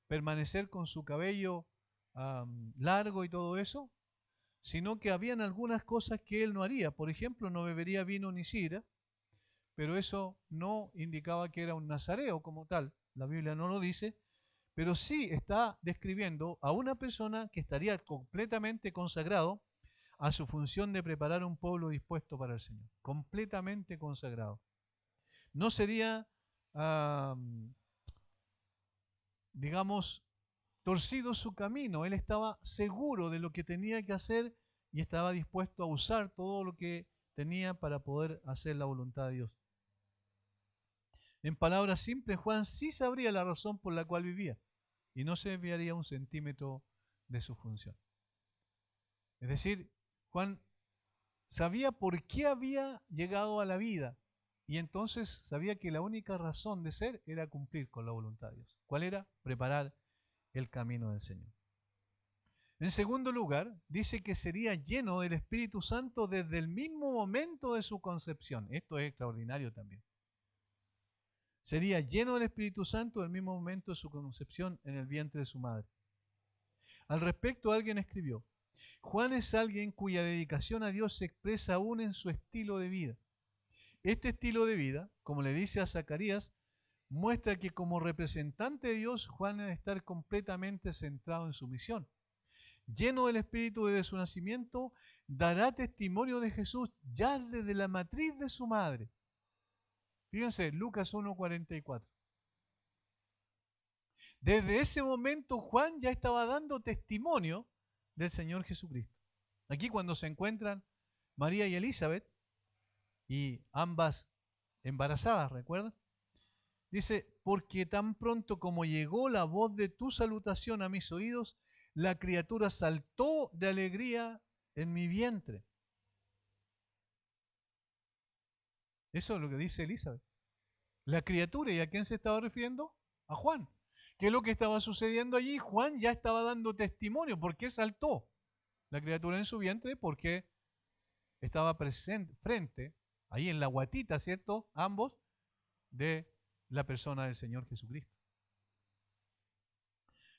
permanecer con su cabello largo y todo eso, sino que habían algunas cosas que él no haría. Por ejemplo, no bebería vino ni sidra, pero eso no indicaba que era un nazareo como tal. La Biblia no lo dice, pero sí está describiendo a una persona que estaría completamente consagrado a su función de preparar un pueblo dispuesto para el Señor. Completamente consagrado. No sería, digamos, torcido su camino. Él estaba seguro de lo que tenía que hacer y estaba dispuesto a usar todo lo que tenía para poder hacer la voluntad de Dios. En palabras simples, Juan sí sabría la razón por la cual vivía y no se desviaría un centímetro de su función. Es decir, Juan sabía por qué había llegado a la vida y entonces sabía que la única razón de ser era cumplir con la voluntad de Dios. ¿Cuál era? Preparar el camino del Señor. En segundo lugar, dice que sería lleno del Espíritu Santo desde el mismo momento de su concepción. Esto es extraordinario también. Sería lleno del Espíritu Santo desde el mismo momento de su concepción en el vientre de su madre. Al respecto, alguien escribió: Juan es alguien cuya dedicación a Dios se expresa aún en su estilo de vida. Este estilo de vida, como le dice a Zacarías, muestra que como representante de Dios, Juan debe estar completamente centrado en su misión. Lleno del Espíritu desde su nacimiento, dará testimonio de Jesús ya desde la matriz de su madre. Fíjense, Lucas 1:44. Desde ese momento Juan ya estaba dando testimonio del Señor Jesucristo. Aquí cuando se encuentran María y Elizabeth, y ambas embarazadas, ¿recuerdan? Dice, porque tan pronto como llegó la voz de tu salutación a mis oídos, la criatura saltó de alegría en mi vientre. Eso es lo que dice Elizabeth. La criatura, ¿y a quién se estaba refiriendo? A Juan. ¿Qué es lo que estaba sucediendo allí? Juan ya estaba dando testimonio. ¿Por qué saltó la criatura en su vientre? Porque estaba presente, frente, ahí en la guatita, ¿cierto? Ambos, de la persona del Señor Jesucristo.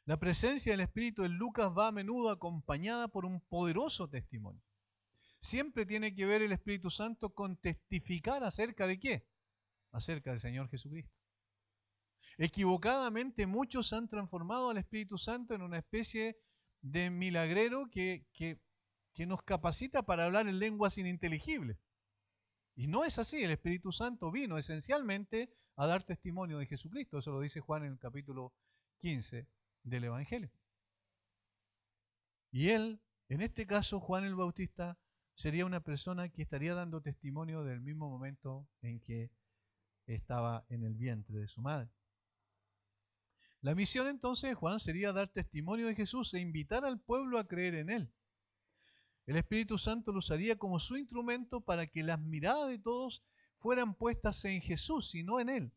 La presencia del Espíritu en Lucas va a menudo acompañada por un poderoso testimonio. Siempre tiene que ver el Espíritu Santo con testificar acerca de qué, acerca del Señor Jesucristo. Equivocadamente muchos han transformado al Espíritu Santo en una especie de milagrero que nos capacita para hablar en lenguas ininteligibles. Y no es así, el Espíritu Santo vino esencialmente a dar testimonio de Jesucristo. Eso lo dice Juan en el capítulo 15 del Evangelio. Y él, en este caso, Juan el Bautista, sería una persona que estaría dando testimonio del mismo momento en que estaba en el vientre de su madre. La misión entonces de Juan sería dar testimonio de Jesús e invitar al pueblo a creer en él. El Espíritu Santo lo usaría como su instrumento para que las miradas de todos fueran puestas en Jesús y no en él.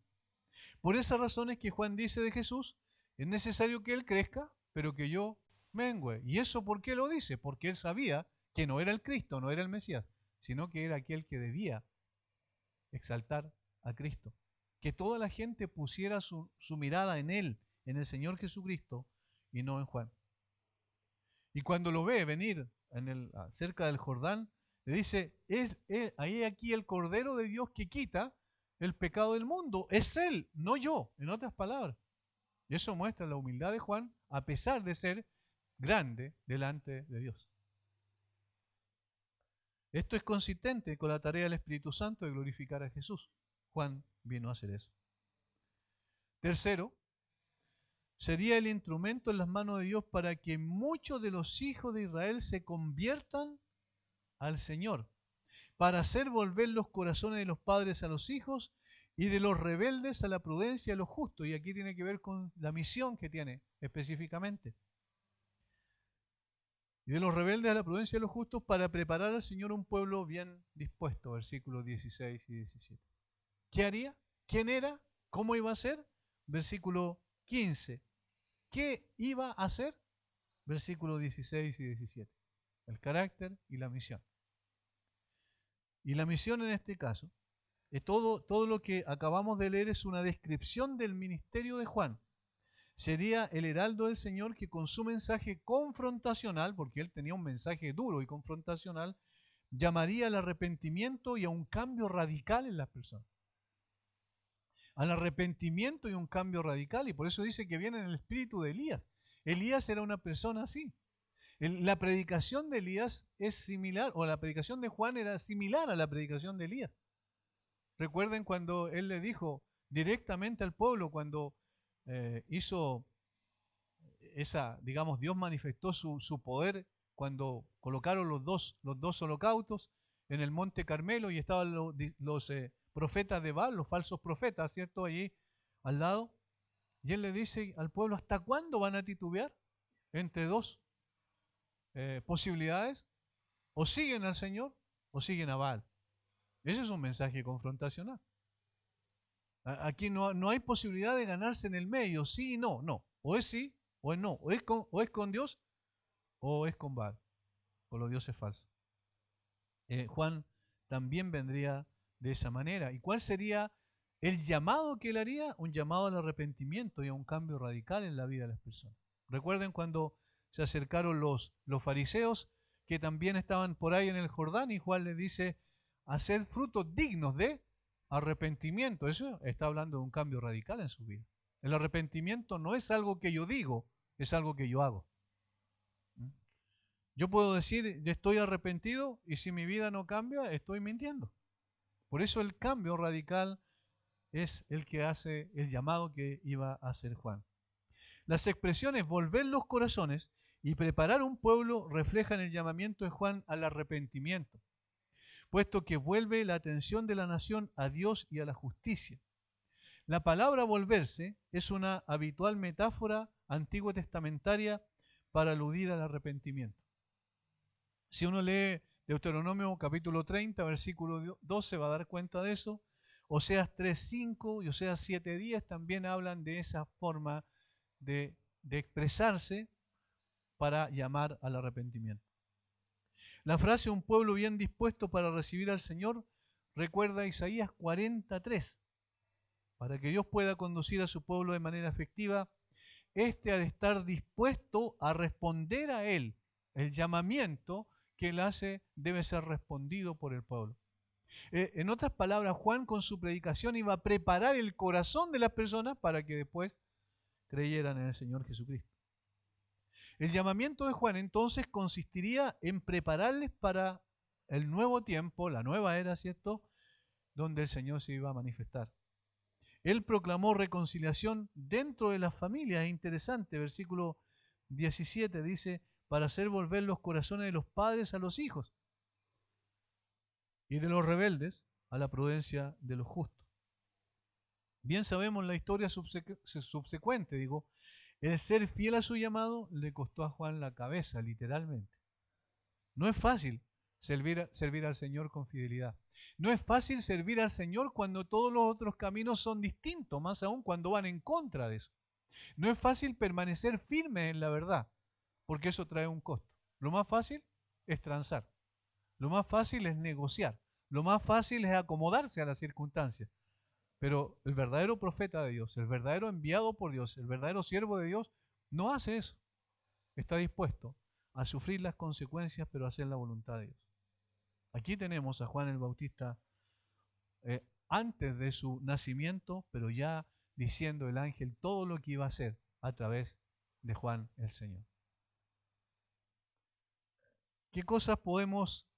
Por esa razón es que Juan dice de Jesús, es necesario que él crezca, pero que yo mengüe. ¿Y eso por qué lo dice? Porque él sabía que no era el Cristo, no era el Mesías, sino que era aquel que debía exaltar a Cristo. Que toda la gente pusiera su mirada en él, en el Señor Jesucristo, y no en Juan. Y cuando lo ve venir cerca del Jordán, le dice, ahí aquí el Cordero de Dios que quita el pecado del mundo. Es Él, no yo, en otras palabras. Y eso muestra la humildad de Juan, a pesar de ser grande delante de Dios. Esto es consistente con la tarea del Espíritu Santo de glorificar a Jesús. Juan vino a hacer eso. Tercero, sería el instrumento en las manos de Dios para que muchos de los hijos de Israel se conviertan al Señor, para hacer volver los corazones de los padres a los hijos y de los rebeldes a la prudencia de los justos. Y aquí tiene que ver con la misión que tiene específicamente. Y de los rebeldes a la prudencia de los justos para preparar al Señor un pueblo bien dispuesto, versículos 16 y 17. ¿Qué haría? ¿Quién era? ¿Cómo iba a ser? Versículo 15. ¿Qué iba a hacer? Versículos 16 y 17. El carácter y la misión. Y la misión en este caso, todo lo que acabamos de leer es una descripción del ministerio de Juan. Sería el heraldo del Señor que con su mensaje confrontacional, porque él tenía un mensaje duro y confrontacional, llamaría al arrepentimiento y a un cambio radical en las personas. Al arrepentimiento y un cambio radical, y por eso dice que viene en el espíritu de Elías. Elías era una persona así. La predicación de Elías es similar, o la predicación de Juan era similar a la predicación de Elías. Recuerden cuando él le dijo directamente al pueblo, cuando hizo esa, digamos, Dios manifestó su poder cuando colocaron los dos holocaustos en el monte Carmelo y estaban los profetas de Baal, los falsos profetas, ¿cierto? Allí al lado. Y él le dice al pueblo, ¿hasta cuándo van a titubear entre dos posibilidades? O siguen al Señor o siguen a Baal. Ese es un mensaje confrontacional. Aquí no hay posibilidad de ganarse en el medio, sí y no, no. O es sí o es no. O es con Dios o es con Baal, o los dioses falsos. Juan también vendría de esa manera. ¿Y cuál sería el llamado que él haría? Un llamado al arrepentimiento y a un cambio radical en la vida de las personas. Recuerden cuando se acercaron los fariseos que también estaban por ahí en el Jordán y Juan les dice, haced frutos dignos de arrepentimiento. Eso está hablando de un cambio radical en su vida. El arrepentimiento no es algo que yo digo, es algo que yo hago. Yo puedo decir, yo estoy arrepentido y si mi vida no cambia, estoy mintiendo. Por eso el cambio radical es el que hace el llamado que iba a hacer Juan. Las expresiones volver los corazones y preparar un pueblo reflejan el llamamiento de Juan al arrepentimiento, puesto que vuelve la atención de la nación a Dios y a la justicia. La palabra volverse es una habitual metáfora antiguo testamentaria para aludir al arrepentimiento. Si uno lee Deuteronomio capítulo 30, versículo 12, va a dar cuenta de eso. Oseas 3:5 y Oseas 7:10 también hablan de esa forma de expresarse para llamar al arrepentimiento. La frase un pueblo bien dispuesto para recibir al Señor recuerda a Isaías 43. Para que Dios pueda conducir a su pueblo de manera efectiva, este ha de estar dispuesto a responder a él. El llamamiento que él hace debe ser respondido por el pueblo. En otras palabras, Juan con su predicación iba a preparar el corazón de las personas para que después creyeran en el Señor Jesucristo. El llamamiento de Juan entonces consistiría en prepararles para el nuevo tiempo, la nueva era, ¿cierto?, donde el Señor se iba a manifestar. Él proclamó reconciliación dentro de las familias. Es interesante, versículo 17 dice, para hacer volver los corazones de los padres a los hijos y de los rebeldes a la prudencia de los justos. Bien sabemos la historia subsecuente, el ser fiel a su llamado le costó a Juan la cabeza, literalmente. No es fácil servir al Señor con fidelidad. No es fácil servir al Señor cuando todos los otros caminos son distintos, más aún cuando van en contra de eso. No es fácil permanecer firme en la verdad, porque eso trae un costo. Lo más fácil es transar. Lo más fácil es negociar. Lo más fácil es acomodarse a las circunstancias. Pero el verdadero profeta de Dios, el verdadero enviado por Dios, el verdadero siervo de Dios, no hace eso. Está dispuesto a sufrir las consecuencias, pero a hacer la voluntad de Dios. Aquí tenemos a Juan el Bautista antes de su nacimiento, pero ya diciendo el ángel todo lo que iba a hacer a través de Juan el Señor. ¿Qué cosas podemos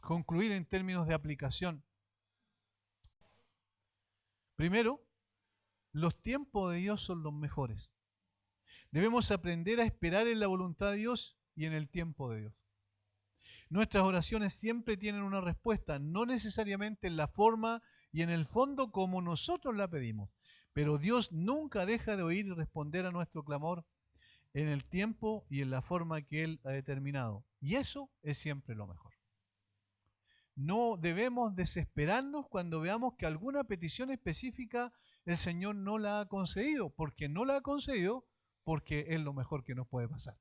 concluir en términos de aplicación? Primero, los tiempos de Dios son los mejores. Debemos aprender a esperar en la voluntad de Dios y en el tiempo de Dios. Nuestras oraciones siempre tienen una respuesta, no necesariamente en la forma y en el fondo como nosotros la pedimos, pero Dios nunca deja de oír y responder a nuestro clamor en el tiempo y en la forma que Él ha determinado. Y eso es siempre lo mejor. No debemos desesperarnos cuando veamos que alguna petición específica el Señor no la ha concedido, porque no la ha concedido porque es lo mejor que nos puede pasar.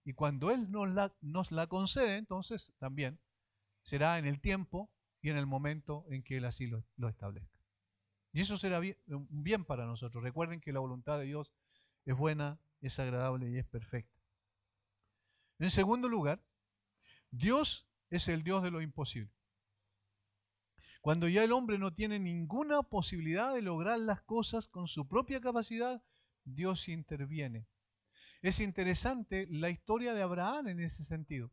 Y cuando Él nos la concede, entonces también será en el tiempo y en el momento en que Él así lo establezca. Y eso será un bien para nosotros. Recuerden que la voluntad de Dios es buena, es agradable y es perfecta. En segundo lugar, Dios es el Dios de lo imposible. Cuando ya el hombre no tiene ninguna posibilidad de lograr las cosas con su propia capacidad, Dios interviene. Es interesante la historia de Abraham en ese sentido.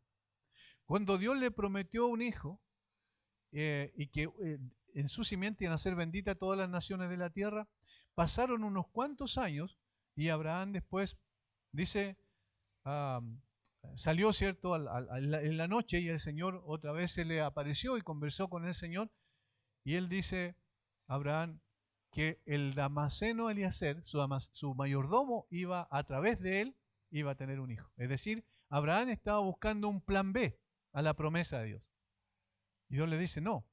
Cuando Dios le prometió un hijo y que en su simiente iban a ser benditas todas las naciones de la tierra, pasaron unos cuantos años y Abraham después dice, salió, ¿cierto?, en la noche y el Señor otra vez se le apareció y conversó con el Señor y él dice, Abraham, que el Damaseno Eliezer, su mayordomo, iba a través de él, iba a tener un hijo. Es decir, Abraham estaba buscando un plan B a la promesa de Dios. Y Dios le dice, no,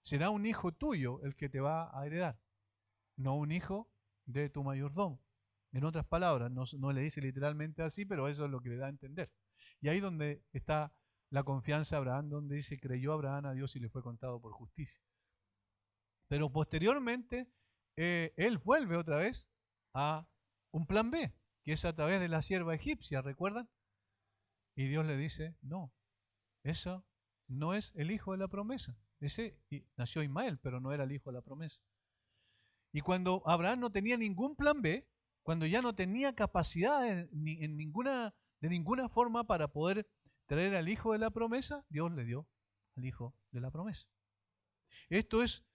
será un hijo tuyo el que te va a heredar, no un hijo de tu mayordomo. En otras palabras, no le dice literalmente así, pero eso es lo que le da a entender. Y ahí donde está la confianza de Abraham, donde dice, creyó Abraham a Dios y le fue contado por justicia. Pero posteriormente, él vuelve otra vez a un plan B, que es a través de la sierva egipcia, ¿recuerdan? Y Dios le dice, no, eso no es el hijo de la promesa. Nació Ismael, pero no era el hijo de la promesa. Y cuando Abraham no tenía ningún plan B, cuando ya no tenía capacidad de ninguna forma para poder traer al hijo de la promesa, Dios le dio al hijo de la promesa. Esto es,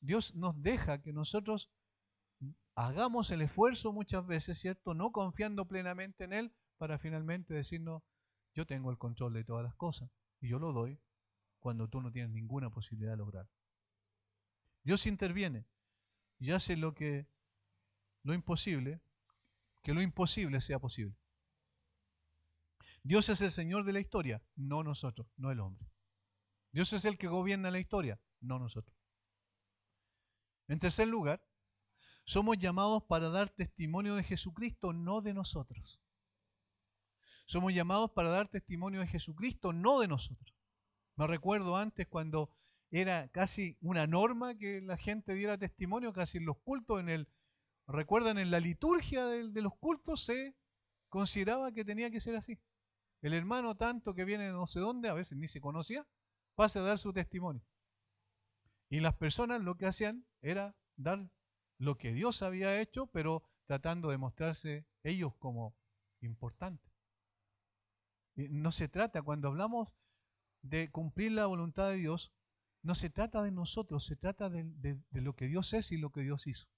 Dios nos deja que nosotros hagamos el esfuerzo muchas veces, ¿cierto? No confiando plenamente en Él para finalmente decirnos, yo tengo el control de todas las cosas y yo lo doy cuando tú no tienes ninguna posibilidad de lograr. Dios interviene y hace lo imposible, que lo imposible sea posible. Dios es el Señor de la historia, no nosotros, no el hombre. Dios es el que gobierna la historia, no nosotros. En tercer lugar, somos llamados para dar testimonio de Jesucristo, no de nosotros. Somos llamados para dar testimonio de Jesucristo, no de nosotros. Me recuerdo antes cuando era casi una norma que la gente diera testimonio, casi en los cultos, recuerdan, en la liturgia de los cultos se consideraba que tenía que ser así. El hermano tanto que viene de no sé dónde, a veces ni se conocía, pasa a dar su testimonio. Y las personas lo que hacían era dar lo que Dios había hecho, pero tratando de mostrarse ellos como importantes. Y no se trata, cuando hablamos de cumplir la voluntad de Dios, no se trata de nosotros, se trata de lo que Dios es y lo que Dios hizo.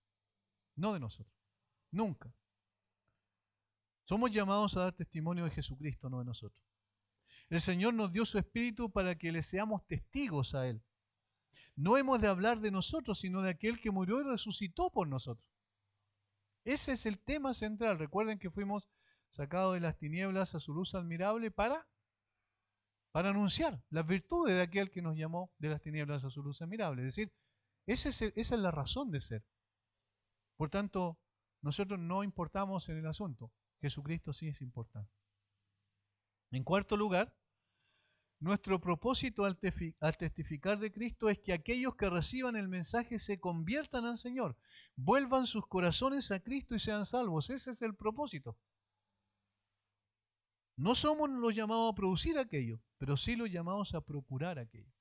No de nosotros. Nunca. Somos llamados a dar testimonio de Jesucristo, no de nosotros. El Señor nos dio su Espíritu para que le seamos testigos a Él. No hemos de hablar de nosotros, sino de aquel que murió y resucitó por nosotros. Ese es el tema central. Recuerden que fuimos sacados de las tinieblas a su luz admirable para anunciar las virtudes de aquel que nos llamó de las tinieblas a su luz admirable. Es decir, esa es la razón de ser. Por tanto, nosotros no importamos en el asunto. Jesucristo sí es importante. En cuarto lugar, nuestro propósito al testificar de Cristo es que aquellos que reciban el mensaje se conviertan al Señor, vuelvan sus corazones a Cristo y sean salvos. Ese es el propósito. No somos los llamados a producir aquello, pero sí los llamados a procurar aquello.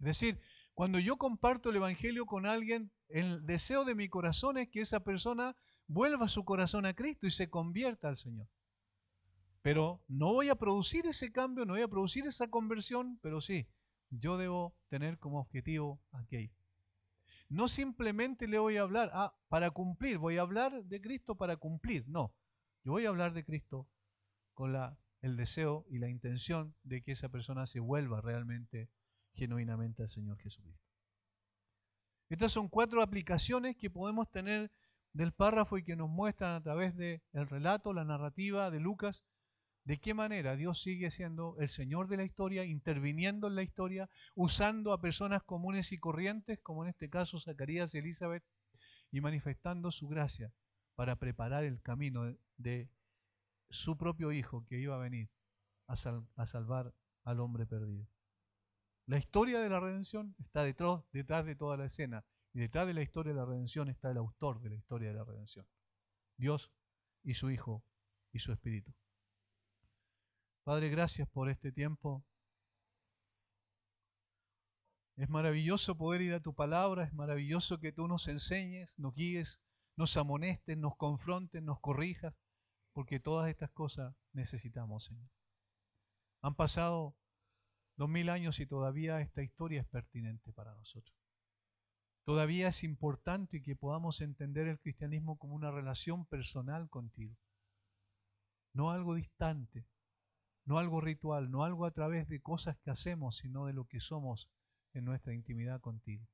Es decir, cuando yo comparto el Evangelio con alguien, el deseo de mi corazón es que esa persona vuelva su corazón a Cristo y se convierta al Señor. Pero no voy a producir ese cambio, no voy a producir esa conversión, pero sí, yo debo tener como objetivo aquello. No simplemente le voy a hablar, para cumplir, voy a hablar de Cristo para cumplir. No, yo voy a hablar de Cristo con el deseo y la intención de que esa persona se vuelva realmente, genuinamente al Señor Jesucristo. Estas son 4 aplicaciones que podemos tener del párrafo y que nos muestran a través del relato, la narrativa de Lucas, de qué manera Dios sigue siendo el Señor de la historia, interviniendo en la historia, usando a personas comunes y corrientes, como en este caso Zacarías y Elizabeth, y manifestando su gracia para preparar el camino de su propio Hijo que iba a venir a salvar al hombre perdido. La historia de la redención está detrás de toda la escena, y detrás de la historia de la redención está el autor de la historia de la redención, Dios y su Hijo y su Espíritu. Padre, gracias por este tiempo. Es maravilloso poder ir a tu palabra, es maravilloso que tú nos enseñes, nos guíes, nos amonestes, nos confrontes, nos corrijas, porque todas estas cosas necesitamos, Señor. Han pasado 2000 años y todavía esta historia es pertinente para nosotros. Todavía es importante que podamos entender el cristianismo como una relación personal contigo, no algo distante, no algo ritual, no algo a través de cosas que hacemos, sino de lo que somos en nuestra intimidad contigo.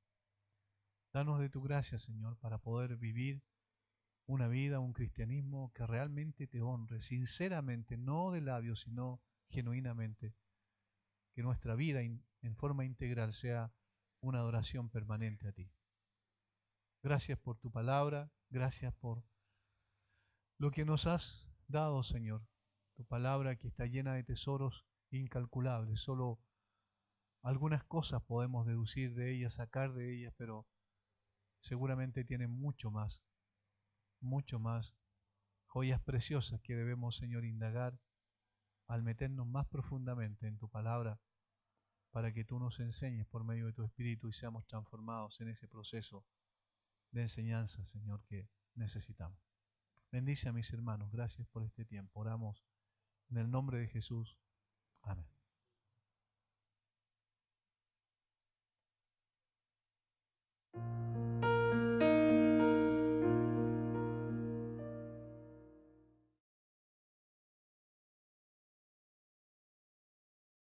Danos de tu gracia, Señor, para poder vivir una vida, un cristianismo que realmente te honre, sinceramente, no de labios, sino genuinamente. Que nuestra vida en forma integral sea una adoración permanente a ti. Gracias por tu palabra, gracias por lo que nos has dado, Señor. Tu palabra que está llena de tesoros incalculables. Solo algunas cosas podemos deducir de ella, sacar de ella, pero seguramente tiene mucho más, joyas preciosas que debemos, Señor, indagar al meternos más profundamente en tu palabra, para que tú nos enseñes por medio de tu Espíritu y seamos transformados en ese proceso de enseñanza, Señor, que necesitamos. Bendice a mis hermanos. Gracias por este tiempo. Oramos en el nombre de Jesús. Amén.